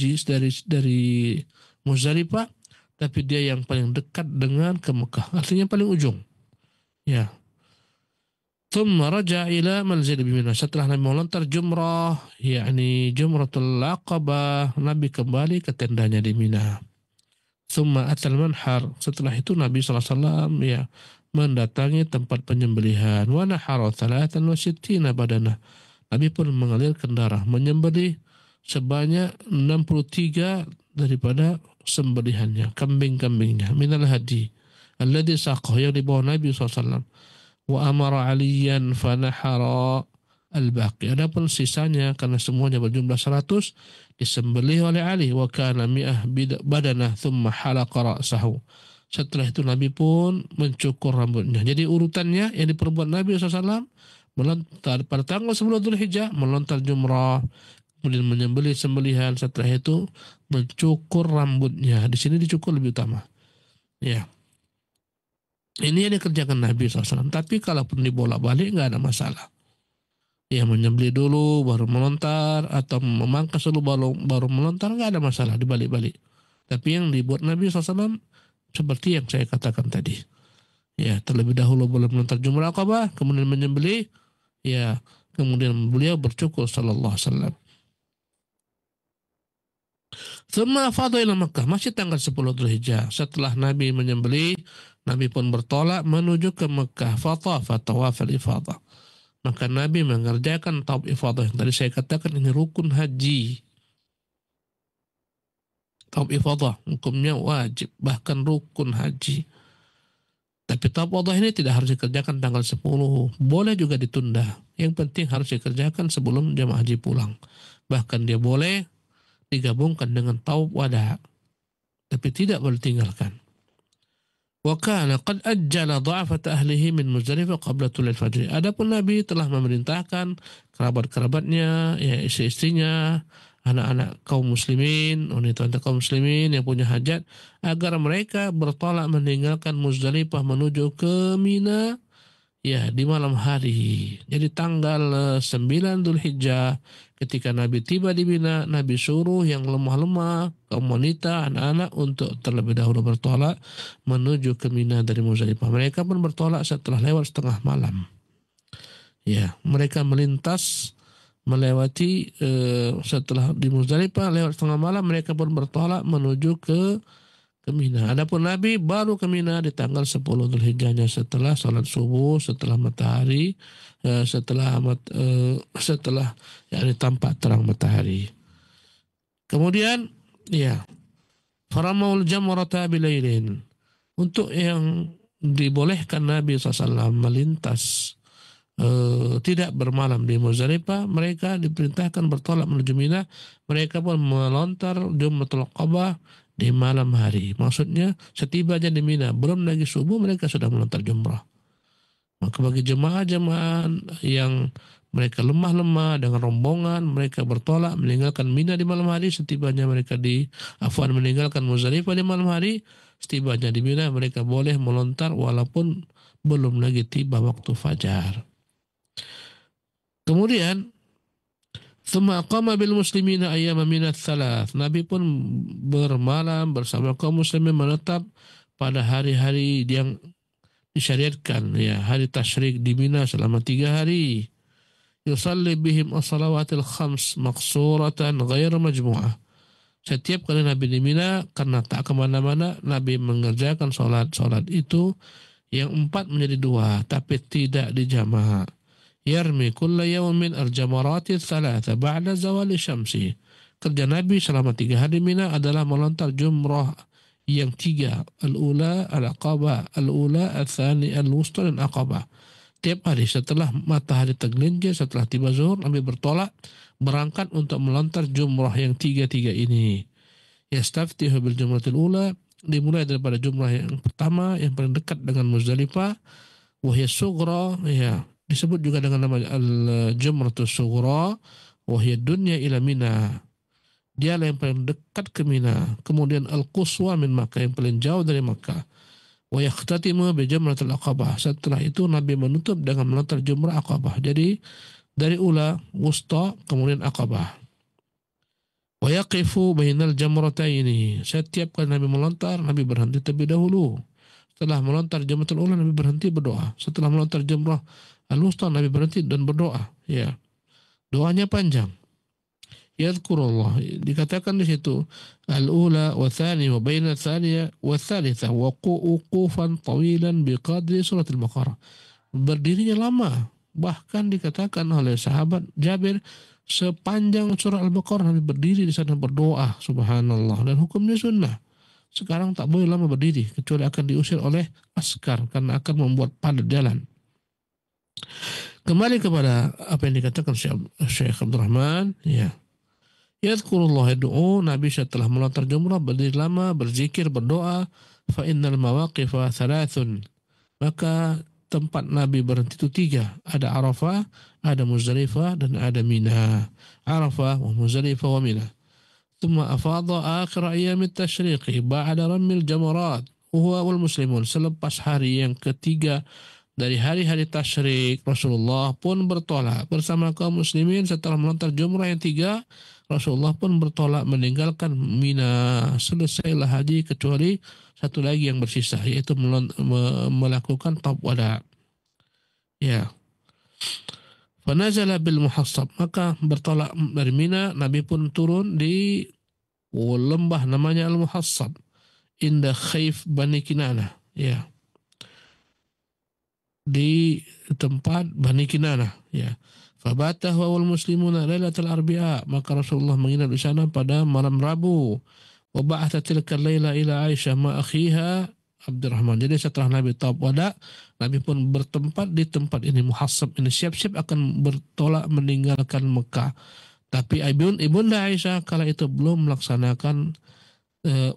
Muzdalifah, tapi dia yang paling dekat dengan ke Mekah, artinya paling ujung. Ya. Thumma raja ila manzil bi Mina. Setelah Nabi melontar jumrah, yakni Jumratul Aqabah, Nabi kembali ke tendanya di Mina. Thumma atal manhar. Setelah itu Nabi SAW mendatangi tempat penyembelihan. Wa nahara 63 badanah. Nabi pun mengalirkan darah, menyembelih sebanyak 63 daripada sembelihannya, kambing-kambingnya, minal hadi alladhi saqah, yang dibawa Nabi SAW. Wa amara aliyan fanahara al-baqi. Adapun sisanya karena semuanya berjumlah 100 disembelih oleh Ali. Wa kana mi'ah badanah thumma halaqa ra'sahu. Setelah itu Nabi pun mencukur rambutnya. Jadi urutannya yang diperbuat Nabi SAW, melontar pada tanggal 10 Dzulhijjah melontar jumrah, kemudian menyembelih sembelihan, setelah itu mencukur rambutnya. Di sini dicukur lebih utama. Ya. Ini yang dikerjakan Nabi SAW. Tapi kalaupun dibolak-balik nggak ada masalah. Ya, menyembelih dulu baru melontar, atau memangkas dulu baru melontar, nggak ada masalah dibalik-balik. Tapi yang dibuat Nabi SAW seperti yang saya katakan tadi. Ya, terlebih dahulu boleh melontar Jumrah Aqabah, kemudian menyembelih, ya, kemudian beliau bercukur sallallahu alaihi wasallam. Tsumma afadha ila Makkah, masih tanggal 10 Dzulhijjah. Setelah Nabi menyembelih, Nabi pun bertolak menuju ke Mekah. Fatafa tawaf al-ifadah. Maka Nabi mengerjakan tawaf ifadah yang tadi saya katakan, ini rukun haji. Tawaf ifadah hukumnya wajib, bahkan rukun haji. Tapi tawaf ifadah ini tidak harus dikerjakan tanggal 10, boleh juga ditunda. Yang penting harus dikerjakan sebelum jamaah haji pulang. Bahkan dia boleh digabungkan dengan tawaf wada, tapi tidak boleh tinggalkan. Wa kana qad ajjala dha'afata ahlihi min Muzdalifah qabla tulil fajr. Adapun Nabi telah memerintahkan kerabat-kerabatnya, ya istri-istrinya, anak-anak kaum muslimin, wanita-wanita kaum muslimin yang punya hajat, agar mereka bertolak meninggalkan Muzdalifah menuju ke Mina, ya, di malam hari. Jadi tanggal 9 Dzulhijjah ketika Nabi tiba di Mina, Nabi suruh yang lemah-lemah, kaum wanita, anak-anak untuk terlebih dahulu bertolak menuju ke Mina dari Muzdalifah. Mereka pun bertolak setelah lewat setengah malam. Ya, mereka melintas melewati setelah di Muzdalifah lewat setengah malam, mereka pun bertolak menuju ke Mina. Adapun Nabi baru ke Mina di tanggal 10 Dzulhijjahnya setelah salat subuh, setelah matahari, setelah yakni tampak terang matahari. Kemudian ya, faramaul jamrata bilailin. Untuk yang dibolehkan Nabi SAW melintas tidak bermalam di Muzdalifah, mereka diperintahkan bertolak menuju Mina. Mereka pun melontar Jumratul Aqabah di malam hari. Maksudnya setibanya di Mina, belum lagi subuh mereka sudah melontar jumrah. Maka bagi jemaah-jemaah yang mereka lemah-lemah dengan rombongan, mereka bertolak meninggalkan Mina di malam hari. Setibanya mereka meninggalkan Muzdalifah di malam hari. Setibanya di Mina mereka boleh melontar walaupun belum lagi tiba waktu fajar. Kemudian thumma qama bil muslimina ayyama minat thalath. Nabi pun bermalam bersama kaum muslimin menetap pada hari-hari yang disyariatkan, ya, hari tasyrik di Mina selama 3 hari. Yusalli bihim as-salawatil khams maqsuratan ghair majmu'ah. Setiap kali Nabi di Mina, karena tak kemana-mana, Nabi mengerjakan solat itu yang 4 menjadi 2, tapi tidak dijamak. Yarmi kulla yawmin al-jamarati thalatha ba'da zawali syamsi. Kerja Nabi selama 3 hari Mina adalah melontar jumrah yang 3, al-ula al-aqabah, al-ula al-thani al-wusta dan aqabah. Tiap hari setelah matahari tergelincir, setelah tiba zuhur, Nabi berangkat untuk melontar jumrah yang 3 ini. Yastaftihu bil jumratil ula, dimulai daripada jumrah yang pertama yang paling dekat dengan Muzdalifah, wahya sughra, ya, disebut juga dengan nama al-jumratus sughra, wahya dunya ila Mina. Dialah yang paling dekat ke Mina. Kemudian al-quswa min Makkah, yang paling jauh dari Makkah. Wa yakhtatimu bi jamratil aqabah. Setelah itu Nabi menutup dengan melontar jumrah aqabah. Jadi dari ula, wusta, kemudian aqabah. Wa yaqifu bainal jamrataini. Setiap kali Nabi melontar, Nabi berhenti terlebih dahulu. Setelah melontar jamratul ula, Nabi berhenti berdoa. Setelah melontar jumrah al-wusta, Nabi berhenti dan berdoa. Ya, doanya panjang. Yadhkurullah, dikatakan di situ al-ula wa thani wa baina thaniya wa thalitha wa wuqufan tawilan biqadri surat al-Baqarah. Berdirinya lama, bahkan dikatakan oleh sahabat Jabir sepanjang surah Al-Baqarah Nabi berdiri di sana berdoa, subhanallah, dan hukumnya sunnah. Sekarang tak boleh lama berdiri kecuali akan diusir oleh askar karena akan membuat padat jalan. Kembali kepada apa yang dikatakan Syekh Abdul Rahman, ya. Yadhkurullah yad'u, Nabi setelah melontar jumrah berdiri lama, berzikir, berdoa. Fa innal mawaqifa thalathun. Maka tempat Nabi berhenti itu 3. Ada Arafah, ada Muzdalifah, dan ada Mina. Arafah wa Muzdalifah wa Mina. Thumma afadha akhir ayyam at-tashriqi ba'da ramil jamarat. Huwa wal muslimun. Selepas hari yang ketiga dari hari-hari tasyrik, Rasulullah pun bertolak bersama kaum muslimin. Setelah melontar jumrah yang 3, Rasulullah pun bertolak meninggalkan Mina. Selesailah haji kecuali satu lagi yang bersisa, yaitu melakukan tawaf wada. Ya. Fanazala bil Muhassab, maka bertolak dari Mina, Nabi pun turun di lembah namanya Al-Muhassab, inda Khaif Bani Kinanah, ya. Di tempat Bani Kinanah, ya. Fabatah wal muslimuna lailatul arbi'a, maka Rasulullah menginap di sana pada malam Rabu. Wa ba'atha tilka laila ila Aisyah ma akhiha Abdurrahman. Jadi setelah Nabi tawaf wada, Nabi pun bertempat di tempat ini, Muhassab ini, siap-siap akan bertolak meninggalkan Mekah. Tapi ibunda Aisyah kala itu belum melaksanakan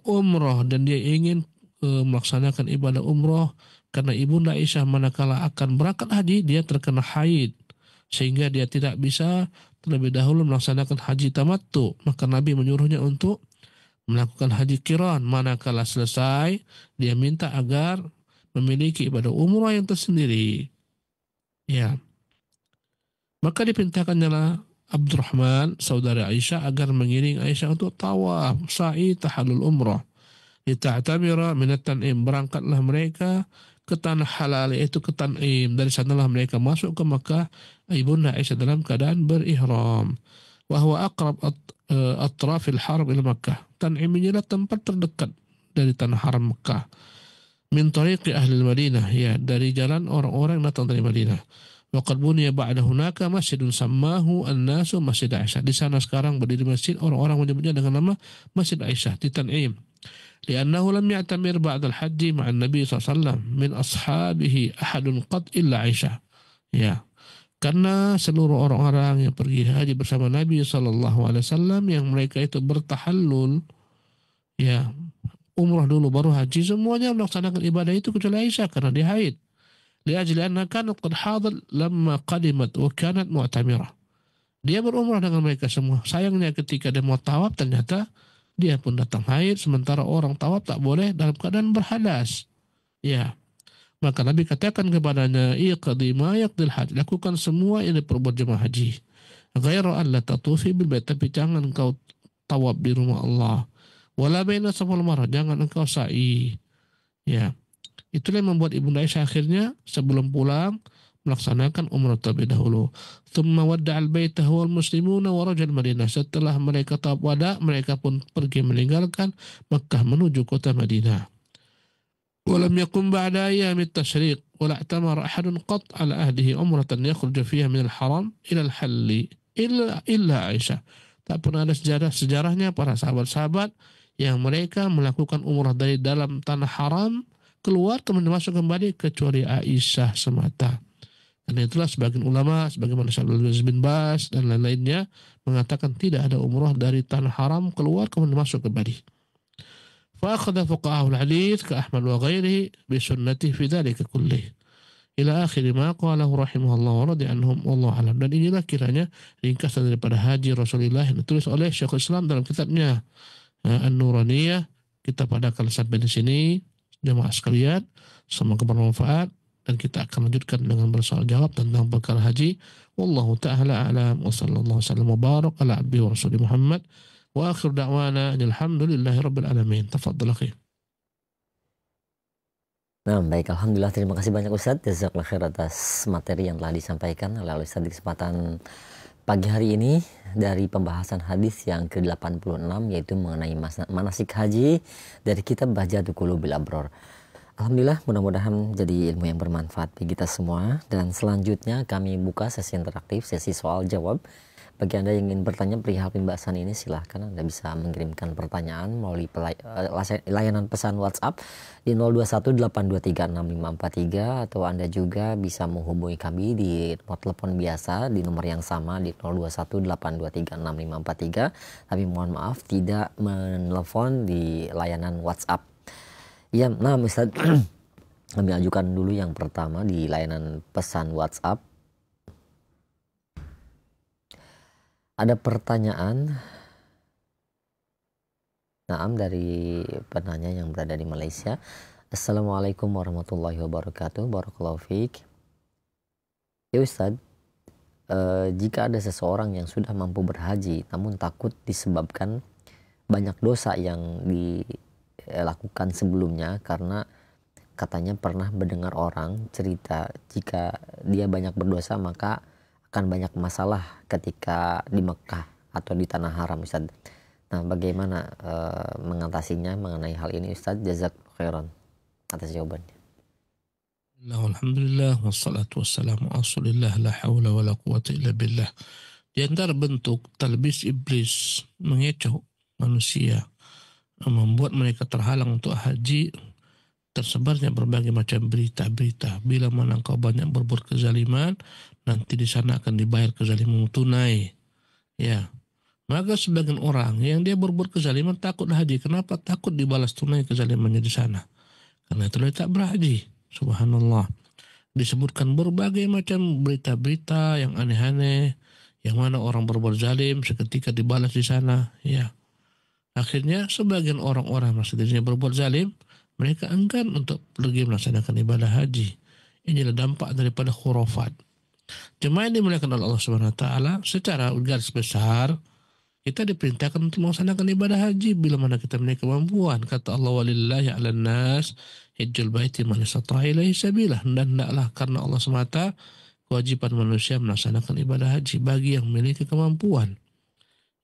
umrah, dan dia ingin melaksanakan ibadah umrah karena ibunda Aisyah manakala akan berangkat haji dia terkena haid, sehingga dia tidak bisa terlebih dahulu melaksanakan haji tamattu. Maka Nabi menyuruhnya untuk melakukan haji qiran. Manakala selesai, dia minta agar memiliki ibadah umrah yang tersendiri. Ya. Maka diperintahkannya Abdurrahman, saudara Aisyah, agar mengiring Aisyah untuk tawaf, sa'i, tahallul umrah. Lita'tamira minat Tan'im. Berangkatlah mereka ke tanah halal, yaitu ke Tan'im. Dari sanalah mereka masuk ke Makkah, ibunda Aisyah dalam keadaan berihram. Wahwa aqrab atrafil haram ila Makkah. Tan'im inilah tempat terdekat dari tanah haram Makkah. Min tariqi ahli Madinah, ya, dari jalan orang-orang yang datang dari Madinah. Wa qad buniya ba'da hunaka masjidun sammahu an-nasu Masjid Aisyah. Di sana sekarang berdiri masjid, orang-orang menyebutnya dengan nama Masjid Aisyah di Tan'im. Li'annahu lam ya'tamir ba'da al-hajji ma'an Nabi SAW min ashabihi ahadun qad illa Aisyah. Ya. Karena seluruh orang-orang yang pergi haji bersama Nabi SAW yang mereka itu bertahallul, ya umrah dulu baru haji, semuanya melaksanakan ibadah itu kecuali Aisyah karena dia haid. Liajli anna kanat qad hadar lamma qadimat wa kanat mu'tamirah. Dia berumrah dengan mereka semua. Sayangnya ketika dia mau tawaf ternyata dia pun datang haid, sementara orang tawaf tak boleh dalam keadaan berhadas. Ya. Maka Nabi katakan kepadanya, iqdi ma yaqdil hajj, lakukan semua yang diperbuat jemaah haji. Ghaira an la tatufi bil bait, tapi jangan engkau tawaf di rumah Allah. Wala baina safa wal marwah, jangan engkau sa'i. Ya. Itulah yang membuat Ibunda Aisyah akhirnya sebelum pulang melaksanakan umrah terlebih dahulu. Thumma wadda'al baita huwal muslimuna wa rajal Madinah. Setelah mereka tawaf wada, mereka pun pergi meninggalkan Makkah menuju kota Madinah. ولم يكن بعد أيام التشريق ولا اعتمر أحد قط على أهله عمرة يخرج فيها من الحرام إلى الحل إلا عائشة. Tak pernah ada sejarahnya para sahabat-sahabat yang mereka melakukan umrah dari dalam tanah haram keluar kemudian masuk kembali kecuali Aisyah semata. Karena itulah sebagian ulama sebagaimana Syekh Abdul Aziz bin Baz dan lain-lainnya mengatakan tidak ada umrah dari tanah haram keluar kemudian masuk kembali. فأخذ فقهاء الحديث كأحمد وغيره بسنته في ذلك كله إلى آخر ما قاله رحمه الله ورضي عنهم والله أعلم. Dan inilah kiranya ringkasan daripada haji Rasulullah yang ditulis oleh Syekhul Islam dalam kitabnya An-Nuraniyah. Kita padakan sampai di sini jemaah sekalian, semoga bermanfaat dan kita akan lanjutkan dengan bersoal jawab tentang perkara haji. Wallahu ta'ala a'lam wa sallallahu wasallam wa barak ala abdi wa rasuli Muhammad. Wa akhir da'wana alhamdulillahi rabbil alamin. Tafadhal akhi. Nah, baik, alhamdulillah, terima kasih banyak Ustaz. Jazakallahu khair atas materi yang telah disampaikan oleh Ustaz di kesempatan pagi hari ini dari pembahasan hadis yang ke-86 yaitu mengenai manasik haji dari kitab Bahjatul Qulubil Abror. Alhamdulillah, mudah-mudahan jadi ilmu yang bermanfaat bagi kita semua. Dan selanjutnya kami buka sesi interaktif, sesi soal jawab. Bagi Anda yang ingin bertanya perihal pembahasan ini, silahkan Anda bisa mengirimkan pertanyaan melalui layanan pesan WhatsApp di 0218236543 atau Anda juga bisa menghubungi kami di nomor telepon biasa di nomor yang sama di 0218236543. Tapi mohon maaf tidak menelepon di layanan WhatsApp. Ya, nah Ustaz, kami ajukan dulu yang pertama di layanan pesan WhatsApp. Ada pertanyaan dari penanya yang berada di Malaysia. Assalamualaikum warahmatullahi wabarakatuh. Barakallahu fiik. Ya Ustaz, jika ada seseorang yang sudah mampu berhaji namun takut disebabkan banyak dosa yang dilakukan sebelumnya, karena katanya pernah mendengar orang cerita jika dia banyak berdosa maka akan banyak masalah ketika di Mekah atau di tanah haram, Ustaz. Nah, bagaimana mengatasinya mengenai hal ini, Ustaz? Jazakallahu khairan atas jawabannya. Alhamdulillah wassalatu wassalamu ala Rasulillah la haula wala quwata illa billah. Di antara bentuk talbis iblis mengecoh manusia, membuat mereka terhalang untuk haji, tersebarnya berbagai macam berita-berita. Bila mana engkau banyak berbuat kezaliman, nanti di sana akan dibayar kezaliman tunai. Ya, maka sebagian orang yang dia berbuat kezaliman takut haji. Kenapa? Takut dibalas tunai kezalimannya di sana. Karena itu dia tak berhaji. Subhanallah. Disebutkan berbagai macam berita-berita yang aneh-aneh, yang mana orang berbuat zalim seketika dibalas di sana. Ya, akhirnya sebagian orang-orang yang sebenarnya berbuat zalim, mereka enggan untuk pergi melaksanakan ibadah haji. Inilah dampak daripada khurafat. Jemaah yang dimuliakan oleh Allah Subhanahu wa taala, secara garis besar kita diperintahkan untuk melaksanakan ibadah haji bila mana kita memiliki kemampuan. Kata Allah, walillahi 'alan nas hajjul baiti man istata'a ilaihi sabila. Dan hendaklah karena Allah semata kewajiban manusia melaksanakan ibadah haji bagi yang memiliki kemampuan.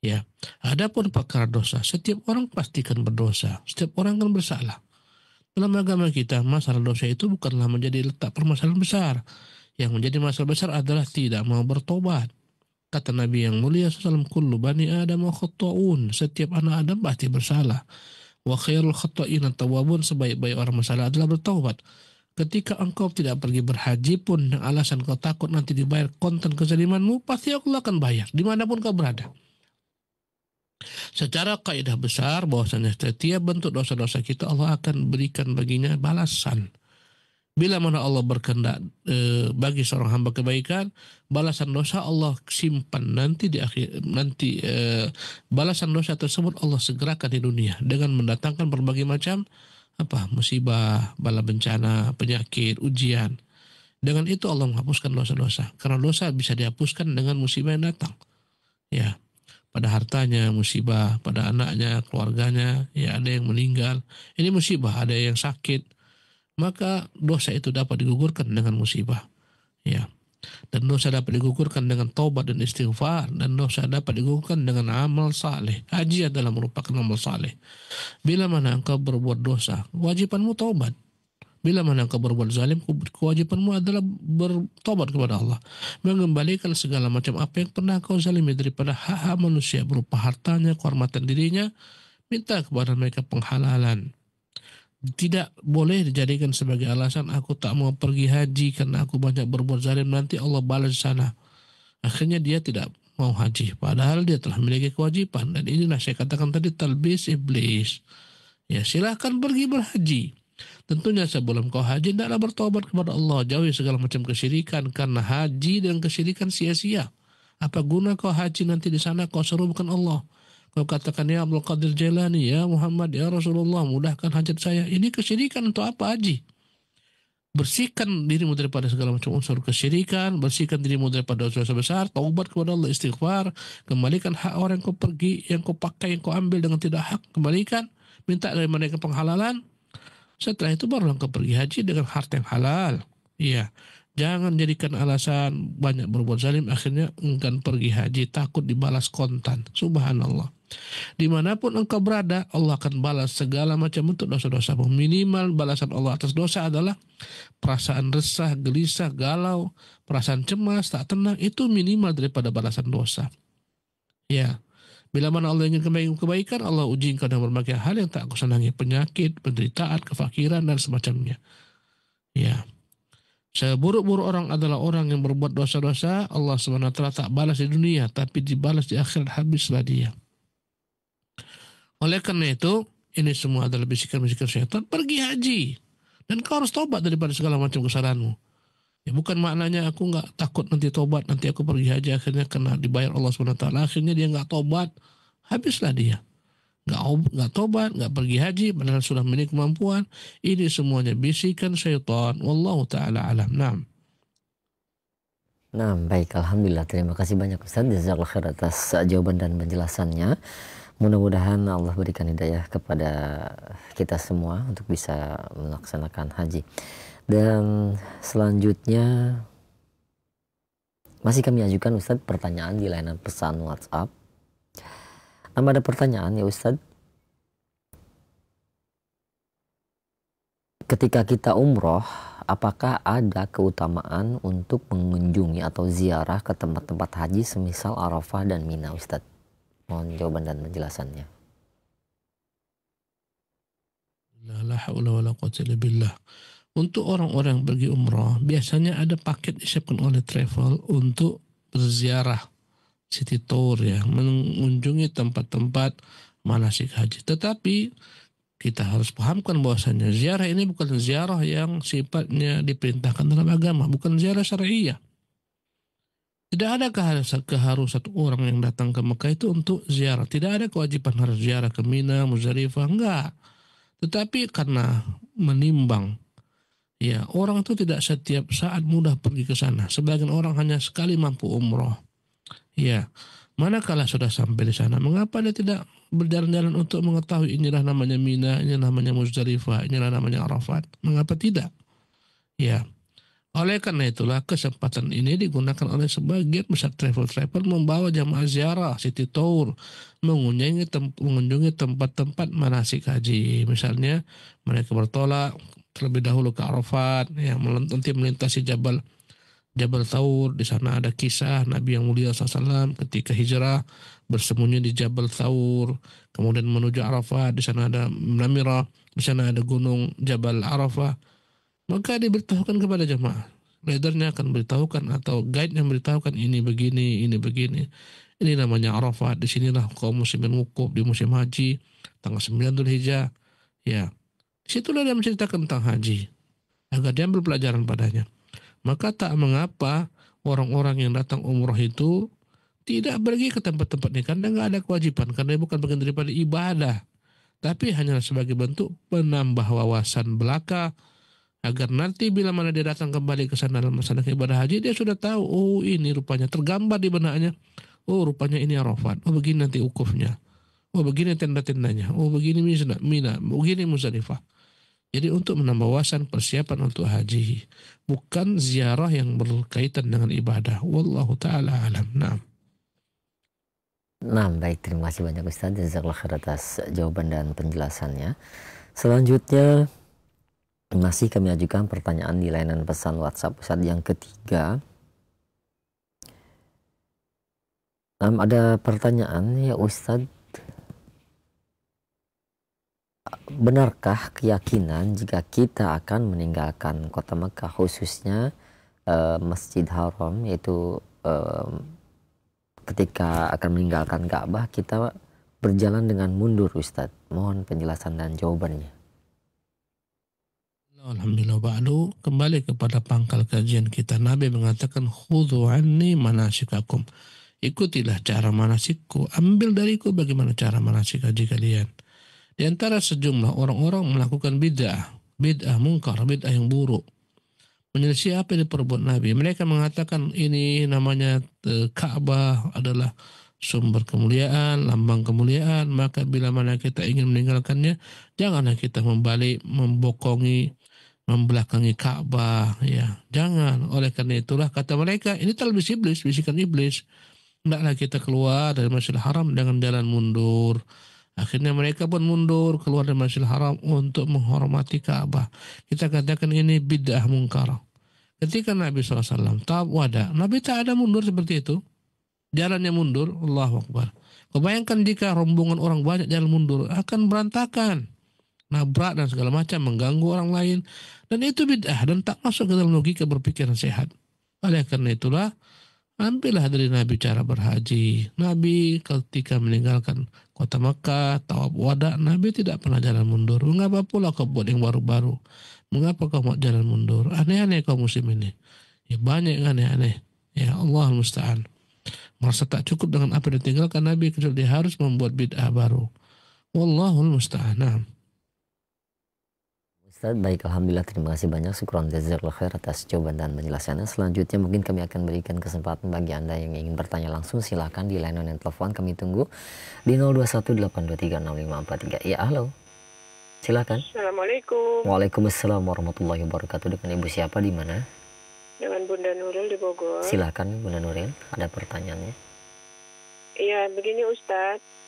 Ya, adapun perkara dosa, setiap orang pastikan berdosa, setiap orang kan bersalah. Dalam agama kita, masalah dosa itu bukanlah menjadi letak permasalahan besar. Yang menjadi masalah besar adalah tidak mau bertobat. Kata Nabi yang mulia SAW, kullu bani Adam wa khatta'un. Setiap anak Adam pasti bersalah. Wa khairul khatta'in at-tawwabun. Sebaik-baik orang bersalah adalah bertaubat. Ketika engkau tidak pergi berhaji pun dengan alasan kau takut nanti dibayar konten kezalimanmu, pasti Allah akan bayar dimanapun kau berada. Secara kaidah besar bahwasanya setiap bentuk dosa-dosa kita Allah akan berikan baginya balasan. Bila mana Allah berkehendak bagi seorang hamba kebaikan, balasan dosa Allah simpan nanti di akhir, balasan dosa tersebut Allah segerakan di dunia dengan mendatangkan berbagai macam musibah, bala bencana, penyakit, ujian. Dengan itu Allah menghapuskan dosa-dosa. Karena dosa bisa dihapuskan dengan musibah yang datang. Ya, pada hartanya musibah, pada anaknya, keluarganya, ya ada yang meninggal. Ini musibah, ada yang sakit. Maka dosa itu dapat digugurkan dengan musibah. Ya. Dan dosa dapat digugurkan dengan taubat dan istighfar, dan dosa dapat digugurkan dengan amal saleh. Haji adalah merupakan amal saleh. Bila mana engkau berbuat dosa, kewajibanmu taubat. Bila mana engkau berbuat zalim, kewajibanmu adalah bertobat kepada Allah, mengembalikan segala macam apa yang pernah kau zalimi daripada hak-hak manusia berupa hartanya, kehormatan dirinya, minta kepada mereka penghalalan. Tidak boleh dijadikan sebagai alasan aku tak mau pergi haji karena aku banyak berbuat zalim, nanti Allah balas di sana. Akhirnya dia tidak mau haji, padahal dia telah memiliki kewajiban. Dan inilah saya katakan tadi talbis iblis. Ya, silahkan pergi berhaji. Tentunya sebelum kau haji tidaklah bertobat kepada Allah, jauhi segala macam kesyirikan, karena haji dan kesyirikan sia-sia. Apa guna kau haji nanti di sana kau serukan Allah? Kau katakan, ya Abdul Qadir Jailani, ya Muhammad, ya Rasulullah, mudahkan hajat saya. Ini kesyirikan untuk apa haji? Bersihkan dirimu daripada segala macam unsur kesyirikan, bersihkan dirimu daripada dosa besar, taubat kepada Allah, istighfar, kembalikan hak orang yang kau pergi, yang kau pakai, yang kau ambil dengan tidak hak, kembalikan, minta dari mereka penghalalan. Setelah itu baru engkau pergi haji dengan harta yang halal. Iya. Jangan jadikan alasan banyak berbuat zalim akhirnya enggan pergi haji, takut dibalas kontan. Subhanallah. Dimanapun engkau berada, Allah akan balas segala macam bentuk dosa-dosa. Minimal balasan Allah atas dosa adalah perasaan resah, gelisah, galau, perasaan cemas, tak tenang. Itu minimal daripada balasan dosa. Ya. Bila mana Allah ingin kebaikan, Allah uji engkau dengan berbagai hal yang tak kau senangi. Penyakit, penderitaan, kefakiran, dan semacamnya. Ya. Seburuk-buruk orang adalah orang yang berbuat dosa-dosa. Allah SWT tak balas di dunia, tapi dibalas di akhirat, habislah dia. Oleh karena itu, ini semua adalah bisikan-bisikan syaitan. Pergi haji. Dan kau harus tobat daripada segala macam kesalahanmu. Ya, bukan maknanya aku nggak takut nanti tobat, nanti aku pergi haji akhirnya kena dibayar Allah SWT. Akhirnya dia nggak tobat, habislah dia. Nggak tobat, nggak pergi haji, padahal sudah memiliki kemampuan. Ini semuanya bisikan syaitan. Wallahu ta'ala alam. Nah, baik, alhamdulillah. Terima kasih banyak Ustaz. Jazakallahu khair atas jawaban dan penjelasannya. Mudah-mudahan Allah berikan hidayah kepada kita semua untuk bisa melaksanakan haji. Dan selanjutnya masih kami ajukan Ustaz pertanyaan di layanan pesan WhatsApp. Ada pertanyaan ya Ustaz. Ketika kita umroh, apakah ada keutamaan untuk mengunjungi atau ziarah ke tempat-tempat haji semisal Arafah dan Mina Ustaz? Mohon jawaban dan penjelasannya. La haula wala quwwata illa billah. Untuk orang-orang yang pergi umrah, biasanya ada paket disiapkan oleh travel untuk berziarah city tour, ya, mengunjungi tempat-tempat manasik haji. Tetapi kita harus pahamkan bahwasanya ziarah ini bukan ziarah yang sifatnya diperintahkan dalam agama, bukan ziarah syariah. Tidak ada keharusan orang yang datang ke Mekah itu untuk ziarah. Tidak ada kewajiban harus ziarah ke Mina, Muzdalifah, enggak. Tetapi karena menimbang, ya, orang itu tidak setiap saat mudah pergi ke sana. Sebagian orang hanya sekali mampu umroh. Ya, manakala sudah sampai di sana, mengapa dia tidak berjalan-jalan untuk mengetahui inilah namanya Mina, inilah namanya Muzdalifah, inilah namanya Arafat? Mengapa tidak? Ya. Oleh karena itulah kesempatan ini digunakan oleh sebagian besar travel-travel membawa jamaah ziarah, city tour, mengunjungi tempat-tempat manasik haji. Misalnya mereka bertolak terlebih dahulu ke Arafat, yang nanti melintasi Jabal Thaur. Di sana ada kisah Nabi yang mulia SAW ketika hijrah bersembunyi di Jabal Thaur, kemudian menuju Arafat. Di sana ada Namirah, di sana ada gunung Jabal Arafah. maka diberitahukan kepada jamaah. Leadernya akan beritahukan atau guide yang beritahukan ini begini, ini begini. Ini namanya Arafat, disinilah kaum muslimin wukuf di musim haji, tanggal 9 Dzulhijjah. Ya, disitulah dia menceritakan tentang haji, agar dia ambil pelajaran padanya. Maka tak mengapa orang-orang yang datang umroh itu tidak pergi ke tempat-tempat ini, karena nggak ada kewajiban, karena bukan bagian daripada ibadah, tapi hanya sebagai bentuk penambah wawasan belaka, agar nanti bila mana dia datang kembali ke sana dalam melaksanakan ibadah haji, dia sudah tahu, oh ini rupanya tergambar di benaknya, oh rupanya ini Arafat, oh begini nanti wukufnya, oh begini tenda-tendanya, oh begini Mina, begini Muzdalifah. Jadi untuk menambah wawasan persiapan untuk haji, bukan ziarah yang berkaitan dengan ibadah. Wallahu ta'ala alam. Naam. Nah, baik, terima kasih banyak Ustaz. Jazakallah khair atas jawaban dan penjelasannya. Selanjutnya masih kami ajukan pertanyaan di layanan pesan WhatsApp Ustaz yang ketiga. Ada pertanyaan ya Ustaz. Benarkah keyakinan jika kita akan meninggalkan kota Mekah, khususnya Masjid Haram, yaitu ketika akan meninggalkan Ka'bah kita berjalan dengan mundur Ustadz? Mohon penjelasan dan jawabannya. Alhamdulillah ba'du, kembali kepada pangkal kajian kita. Nabi mengatakan khudhu anni manasikakum, ikutilah cara manasikku, ambil dariku bagaimana cara manasik haji kalian. Di antara sejumlah orang-orang melakukan bid'ah mungkar, bid'ah yang buruk, menyelisih apa yang diperbuat Nabi. Mereka mengatakan ini namanya Ka'bah adalah sumber kemuliaan, lambang kemuliaan, maka bila mana kita ingin meninggalkannya, janganlah kita membokongi, membelakangi Ka'bah, ya, jangan. Oleh karena itulah kata mereka, ini talbis iblis, bisikan iblis. Hendaklah kita keluar dari Masjidil Haram dengan jalan mundur. Akhirnya mereka pun mundur keluar dari Masjidil Haram untuk menghormati Ka'bah. Kita katakan ini bid'ah mungkar. Ketika Nabi SAW tawaf wada, Nabi tak ada mundur seperti itu. Jalannya mundur, Allahu Akbar. Kau bayangkan jika rombongan orang banyak jalan mundur, akan berantakan, nabrak dan segala macam, mengganggu orang lain. Dan itu bid'ah dan tak masuk ke dalam logika berpikiran sehat. Oleh karena itulah, ambillah dari Nabi cara berhaji. Nabi ketika meninggalkan kota Makkah, tawaf wada, Nabi tidak pernah jalan mundur. Mengapa pula kau buat yang baru-baru? Mengapa kau mau jalan mundur? Aneh-aneh kau musim ini. Ya banyak yang aneh-aneh. Ya Allah musta'an. Merasa tak cukup dengan apa yang ditinggalkan Nabi, kecuali dia harus membuat bid'ah baru. Wallahul musta'an. Nah. Ustaz, baik, alhamdulillah, terima kasih banyak. Syukran jazakallahu khair atas jawaban dan penjelasannya. Selanjutnya mungkin kami akan berikan kesempatan bagi Anda yang ingin bertanya langsung, silakan di layanan telepon kami tunggu di 0218236543. Ya, halo. Silakan. Assalamualaikum. Waalaikumsalam warahmatullahi wabarakatuh. Dengan Ibu siapa, di mana? Dengan Bunda Nuril di Bogor. Silakan Bunda Nuril, ada pertanyaannya. Iya, begini Ustadz.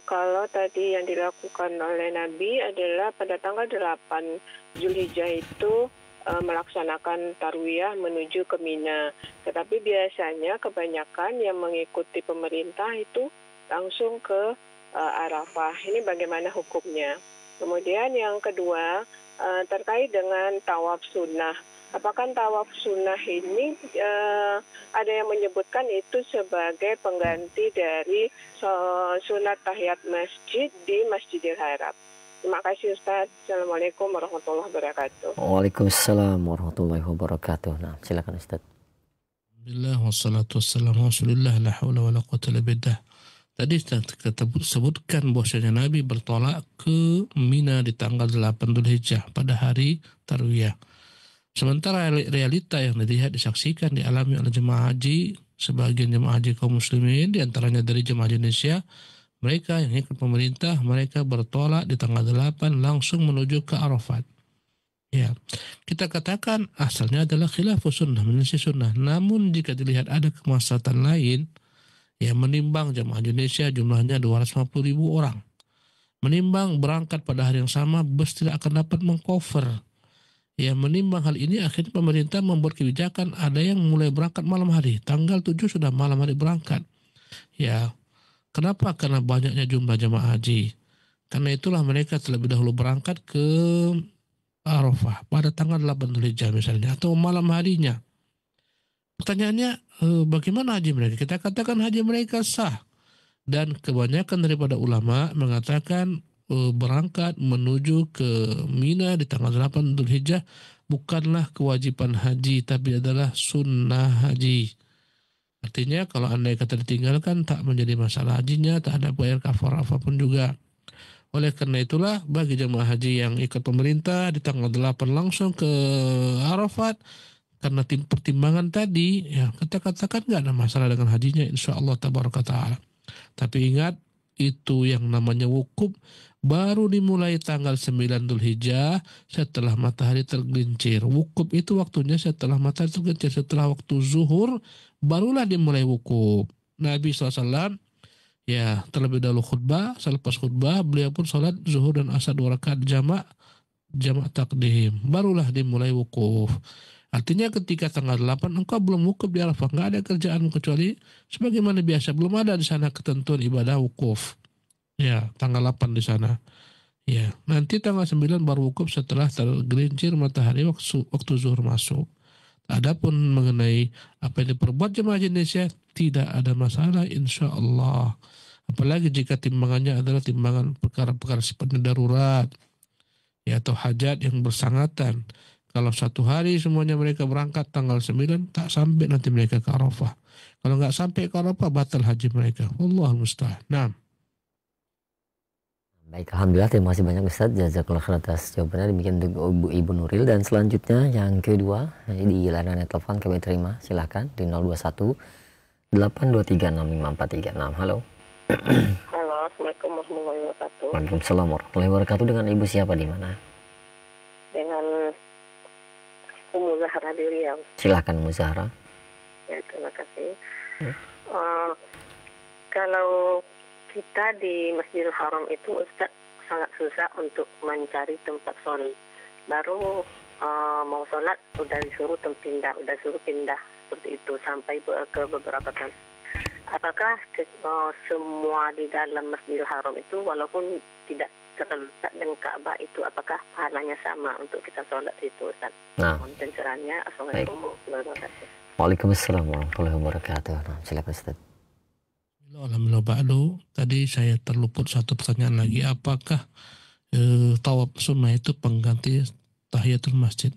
Kalau tadi yang dilakukan oleh Nabi adalah pada tanggal 8 Zulhijjah itu melaksanakan tarwiyah menuju ke Mina. Tetapi biasanya kebanyakan yang mengikuti pemerintah itu langsung ke Arafah. Ini bagaimana hukumnya? Kemudian yang kedua, terkait dengan tawaf sunnah. Apakah tawaf sunnah ini ada yang menyebutkan itu sebagai pengganti dari sunat tahiyat masjid di Masjidil Haram? Terima kasih Ustaz. Assalamualaikum warahmatullahi wabarakatuh. Waalaikumsalam warahmatullahi wabarakatuh. Nah, silakan Ustaz. Alhamdulillah wassalatu wassalamu rasulillah la hawla wa la quwwata illa billah. Tadi kita sebutkan bahwasanya Nabi bertolak ke Mina di tanggal 8 Dzulhijjah pada hari tarwiyah. Sementara realita yang dilihat, disaksikan, dialami oleh jemaah haji, sebagian jemaah haji kaum muslimin, diantaranya dari jemaah Indonesia, mereka yang ikut pemerintah, mereka bertolak di tanggal 8 langsung menuju ke Arafat. Ya, kita katakan asalnya adalah khilafus sunnah, menyelisih sunnah. Namun jika dilihat ada kemaslahatan lain, ya menimbang jemaah Indonesia jumlahnya 250.000 orang, menimbang berangkat pada hari yang sama, bus tidak akan dapat mengcover. Ya, menimbang hal ini, akhirnya pemerintah membuat kebijakan, ada yang mulai berangkat malam hari, tanggal 7 sudah malam hari berangkat. Ya, kenapa? Karena banyaknya jumlah jemaah haji. Karena itulah mereka terlebih dahulu berangkat ke Arafah pada tanggal 8 Dzulhijjah misalnya, atau malam harinya. Pertanyaannya, bagaimana haji mereka? Kita katakan haji mereka sah. Dan kebanyakan daripada ulama mengatakan berangkat menuju ke Mina di tanggal 8 Dzulhijjah bukanlah kewajiban haji, tapi adalah sunnah haji. Artinya kalau andai kata ditinggalkan tak menjadi masalah hajinya, tak ada bayar kafarah apapun juga. Oleh karena itulah bagi jemaah haji yang ikut pemerintah di tanggal 8 langsung ke Arafat, karena pertimbangan tadi, ya kita katakan nggak ada masalah dengan hajinya, insya Allah tabaraka ta'ala. Tapi ingat, itu yang namanya wukuf baru dimulai tanggal 9 Dzulhijjah setelah matahari tergelincir. Wukuf itu waktunya setelah matahari tergelincir, setelah waktu zuhur barulah dimulai wukuf. Nabi SAW ya terlebih dahulu khutbah, selepas khutbah beliau pun salat zuhur dan asar 2 rakaat jamak takdim, barulah dimulai wukuf. Artinya ketika tanggal 8 engkau belum wukuf di Arafah, nggak ada kerjaan kecuali sebagaimana biasa, belum ada di sana ketentuan ibadah wukuf. Ya, tanggal 8 di sana. Ya, nanti tanggal 9 baru wukuf setelah tergelincir matahari waktu zuhur masuk. Adapun mengenai apa yang diperbuat jemaah Indonesia tidak ada masalah insya Allah. Apalagi jika timbangannya adalah timbangan perkara-perkara sifatnya darurat, ya, atau hajat yang bersangatan. Kalau satu hari semuanya mereka berangkat tanggal 9, tak sampai nanti mereka ke Arafah. Kalau nggak sampai ke Arafah, batal haji mereka. Wallahul musta'an. Nah. Baik, alhamdulillah, terima kasih banyak Ustaz. Jazakallah khair atas jawabannya. Demikian untuk Ibu Nuril. Dan selanjutnya yang kedua di layanan telepon kami terima. Silakan di 021 823 65436. Halo. Halo, Assalamualaikum warahmatullahi wabarakatuh. Waalaikumsalam warahmatullahi wabarakatuh. Dengan Ibu siapa di mana? Dengan Ummu Zahra di Riau. Silakan Ummu Zahra. Ya, terima kasih. Kalau kita di Masjidil Haram itu Ustaz sangat susah untuk mencari tempat sholat. Baru mau sholat udah disuruh pindah seperti itu sampai ke beberapa kali. Apakah semua di dalam Masjidil Haram itu walaupun tidak terletak dengan Ka'bah itu, apakah pahalanya sama untuk kita sholat itu Ustaz? Nah, mohon pencerahannya. Assalamualaikum warahmatullahi wabarakatuh. Waalaikumsalam warahmatullahi wabarakatuh. Nah, silakan Ustaz. Alhamdulillah ba'du. Tadi saya terluput satu pertanyaan lagi. Apakah tawaf sunnah itu pengganti tahiyatul masjid?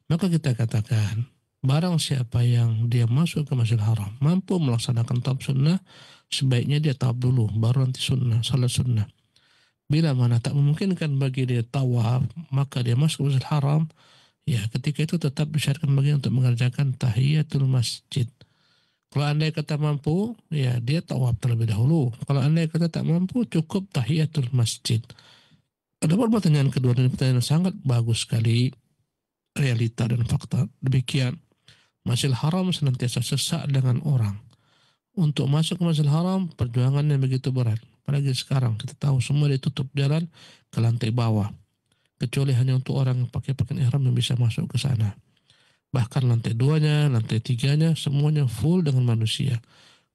Maka kita katakan, barang siapa yang dia masuk ke Masjidil Haram mampu melaksanakan tawaf sunnah, sebaiknya dia tawaf dulu, baru nanti sunnah, salat sunnah. Bila mana tak memungkinkan bagi dia tawaf, maka dia masuk ke Masjidil Haram, ya ketika itu tetap disyaratkan bagi untuk mengerjakan tahiyatul masjid. Kalau andai kata mampu, ya dia tawaf terlebih dahulu. Kalau andai kata tak mampu, cukup tahiyatul masjid. Ada pertanyaan kedua, dan pertanyaan sangat bagus sekali, realita dan fakta. Demikian, Masjidil Haram senantiasa sesak dengan orang. Untuk masuk ke Masjidil Haram, perjuangannya begitu berat. Apalagi sekarang, kita tahu semua ditutup jalan ke lantai bawah. Kecuali hanya untuk orang yang pakai pakaian ihram yang bisa masuk ke sana. Bahkan lantai 2-nya, lantai 3-nya, semuanya full dengan manusia.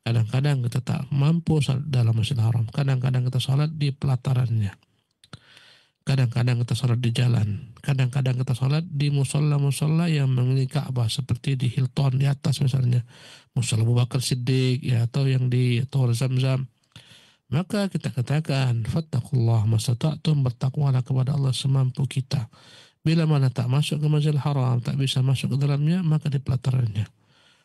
Kadang-kadang kita tak mampu salat dalam Masjidil Haram. Kadang-kadang kita salat di pelatarannya. Kadang-kadang kita salat di jalan. Kadang-kadang kita salat di musola-musola yang mengelilingi Ka'bah, seperti di Hilton di atas misalnya. Musola Abu Bakar Siddiq, ya, atau yang di Tower Zamzam. Maka kita katakan, fattakullah mastata'tum, bertakwalah kepada Allah semampu kita. Bila mana tak masuk ke Masjidil Haram, tak bisa masuk ke dalamnya, maka di pelatarannya.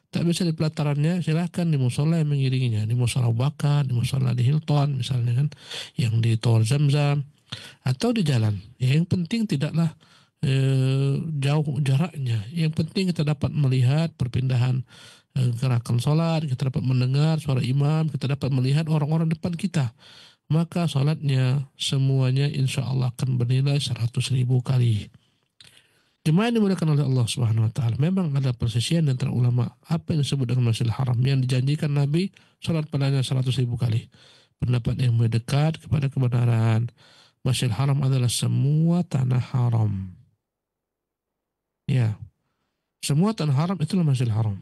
Tak bisa di pelatarannya, silahkan di musola yang mengiringinya. Di musola Abu Bakar, di musola di Hilton misalnya kan, yang di Tower Zamzam, atau di jalan. Yang penting tidaklah jauh jaraknya. Yang penting kita dapat melihat perpindahan gerakan sholat, kita dapat mendengar suara imam, kita dapat melihat orang-orang depan kita. Maka sholatnya semuanya insya Allah akan bernilai 100.000 kali. Jemaah yang dimuliakan oleh Allah Subhanahu wa taala, memang ada persisian antara ulama apa yang disebut dengan Masjidil Haram yang dijanjikan Nabi salat padanya 100.000 kali. Pendapat yang mendekat kepada kebenaran, Masjidil Haram adalah semua tanah haram. Ya. Semua tanah haram itulah Masjidil Haram.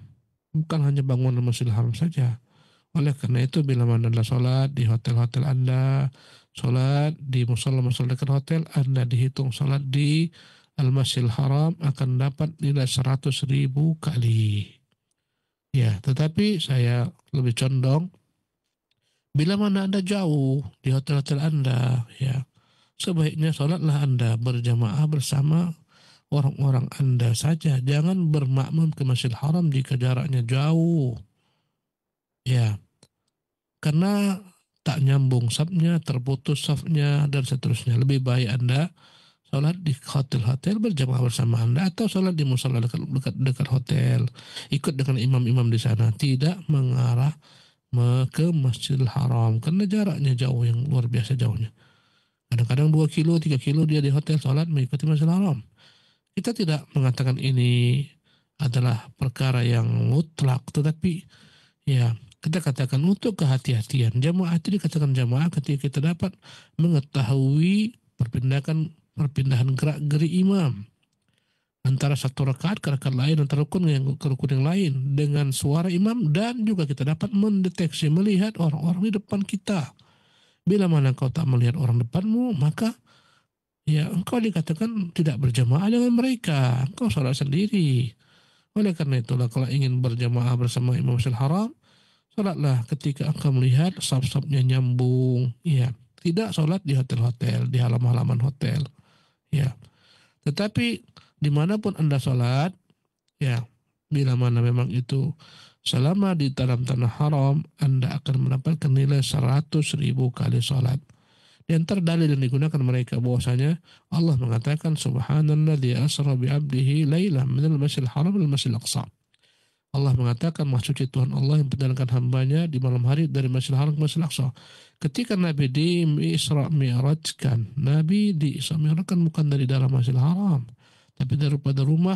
Bukan hanya bangunan Masjidil Haram saja. Oleh karena itu bila mana Anda salat di hotel-hotel Anda, salat di musola-musola dekat hotel, Anda dihitung salat di Al-Masjidil Haram akan dapat nilai 100.000 kali. Ya, tetapi saya lebih condong bila mana Anda jauh di hotel-hotel Anda, ya, sebaiknya sholatlah Anda berjamaah bersama orang-orang Anda saja. Jangan bermakmum ke Masjidil Haram jika jaraknya jauh. Ya, karena tak nyambung safnya, terputus safnya, dan seterusnya. Lebih baik Anda sholat di hotel-hotel berjamaah bersama Anda, atau sholat di musola dekat hotel, ikut dengan imam-imam di sana, tidak mengarah ke Masjidil Haram karena jaraknya jauh, yang luar biasa jauhnya. Kadang-kadang 2 kilo, 3 kilo dia di hotel sholat mengikuti Masjidil Haram. Kita tidak mengatakan ini adalah perkara yang mutlak, tetapi ya kita katakan untuk kehati-hatian. Jamaah itu dikatakan jamaah ketika kita dapat mengetahui perpindahan gerak-geri imam antara satu rakaat ke rakaat lain, antara rukun ke rukun yang lain dengan suara imam, dan juga kita dapat mendeteksi, melihat orang-orang di depan kita. Bila mana kau tak melihat orang depanmu, maka ya engkau dikatakan tidak berjamaah dengan mereka, engkau sholat sendiri. Oleh karena itulah, kalau ingin berjamaah bersama Imam Masjidil Haram, sholatlah ketika engkau melihat saf-safnya nyambung, ya. Tidak sholat di hotel-hotel, di halaman-halaman hotel, ya. Tetapi dimanapun Anda sholat, ya, bila mana memang itu selama di dalam tanah haram, Anda akan mendapatkan nilai 100.000 kali sholat. Di antara dalil yang digunakan mereka bahwasanya Allah mengatakan subhanalladzi asra bi 'abdihi lailan minal masjidil haram ilal masjidil aqsa. Allah mengatakan maha suci Tuhan Allah yang menjalankan hambanya di malam hari dari Masjidil Haram ke Masjidil Aqsa. Ketika Nabi di Isra Mi'rajkan, Nabi di Isra Mi'rajkan bukan dari dalam Masjidil Haram, tapi daripada rumah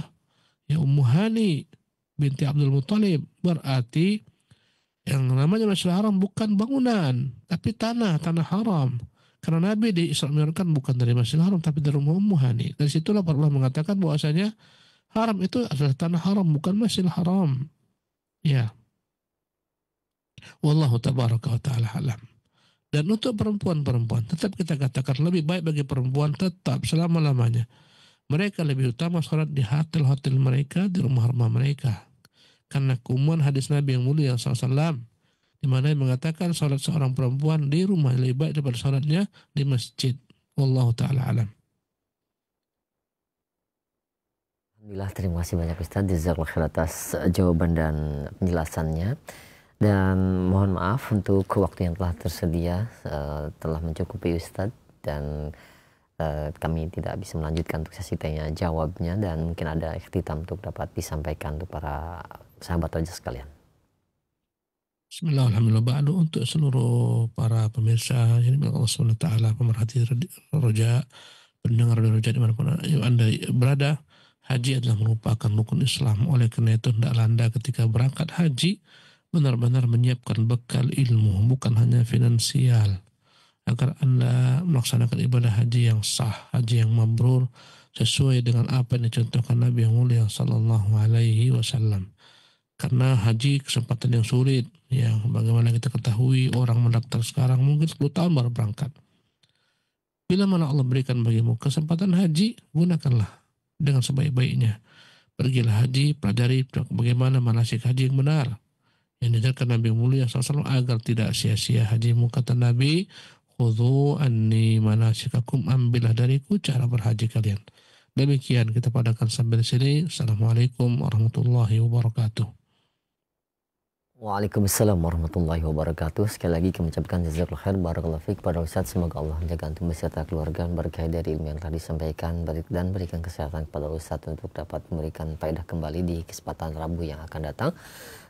ya Ummu Hani binti Abdul Muttalib. Berarti yang namanya Masjidil Haram bukan bangunan, tapi tanah haram. Karena Nabi di Isra Mi'rajkan bukan dari Masjidil Haram, tapi dari rumah Ummu Hani. Dari situlah para ulama mengatakan bahwasanya haram itu adalah tanah haram, bukan Masjidil Haram. Ya. Wallahu tabaraka wa ta'ala alam. Dan untuk perempuan-perempuan, tetap kita katakan lebih baik bagi perempuan tetap selama-lamanya mereka lebih utama sholat di hotel-hotel mereka, di rumah-rumah mereka. Karena keumuman hadis Nabi yang mulia SAW, di mana yang mengatakan sholat seorang perempuan di rumah lebih baik daripada sholatnya di masjid. Wallahu ta'ala alam. Alhamdulillah, terima kasih banyak Ustadz Jazakallahu khair atas jawaban dan penjelasannya. Dan mohon maaf untuk waktu yang telah tersedia telah mencukupi Ustadz, dan kami tidak bisa melanjutkan untuk sesi tanya jawabnya, dan mungkin ada ikhtitam untuk dapat disampaikan untuk para sahabat roja sekalian. Bismillahirrahmanirrahim. Untuk seluruh para pemirsa yang Allah SWT, pemerhati roja, pendengar roja dimanapun Anda berada, haji adalah merupakan rukun Islam. Oleh karena itu hendaklah Anda ketika berangkat haji benar-benar menyiapkan bekal ilmu, bukan hanya finansial, agar Anda melaksanakan ibadah haji yang sah, haji yang mabrur, sesuai dengan apa yang dicontohkan Nabi yang mulia sallallahu alaihi wasallam. Karena haji kesempatan yang sulit, yang bagaimana kita ketahui orang mendaftar sekarang mungkin 10 tahun baru berangkat. Bila mana Allah berikan bagimu kesempatan haji, gunakanlah dengan sebaik-baiknya. Pergilah haji, pelajari bagaimana manasik haji yang benar yang diajarkan Nabi mulia SAW agar tidak sia-sia hajimu. Kata Nabi, khudhu anni manasikakum, ambillah dariku cara berhaji kalian. Demikian kita padakan sampai di sini. Assalamualaikum warahmatullahi wabarakatuh. Waalaikumsalam warahmatullahi wabarakatuh. Sekali lagi kami ucapkan jazakallahu khair, barakallahu fiik pada Ustaz. Semoga Allah menjaga antum beserta keluarga, berkah dari ilmu yang telah disampaikan, dan berikan kesehatan kepada Ustaz untuk dapat memberikan faedah kembali di kesempatan Rabu yang akan datang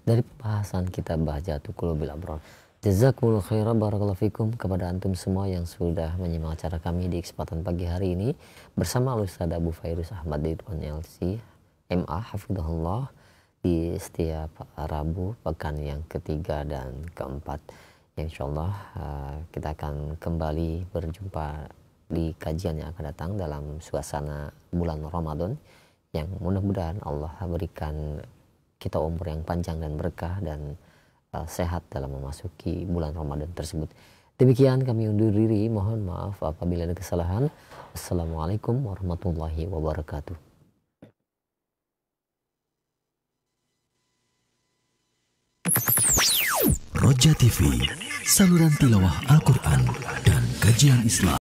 dari pembahasan kitab Bahjatul Qulubil Abrar. Jazakumullahu khairan, barakallahu fikum kepada antum semua yang sudah menyimak acara kami di kesempatan pagi hari ini bersama Ustaz Abu Fairuz Ahmad Ridwan LC MA hafizahullah di setiap Rabu pekan yang ketiga dan keempat. Insyaallah kita akan kembali berjumpa di kajian yang akan datang dalam suasana bulan Ramadan yang mudah-mudahan Allah berikan kita umur yang panjang dan berkah dan sehat dalam memasuki bulan Ramadan tersebut. Demikian kami undur diri, mohon maaf apabila ada kesalahan. Assalamualaikum warahmatullahi wabarakatuh. Roja TV, saluran tilawah Al-Quran dan kajian Islam.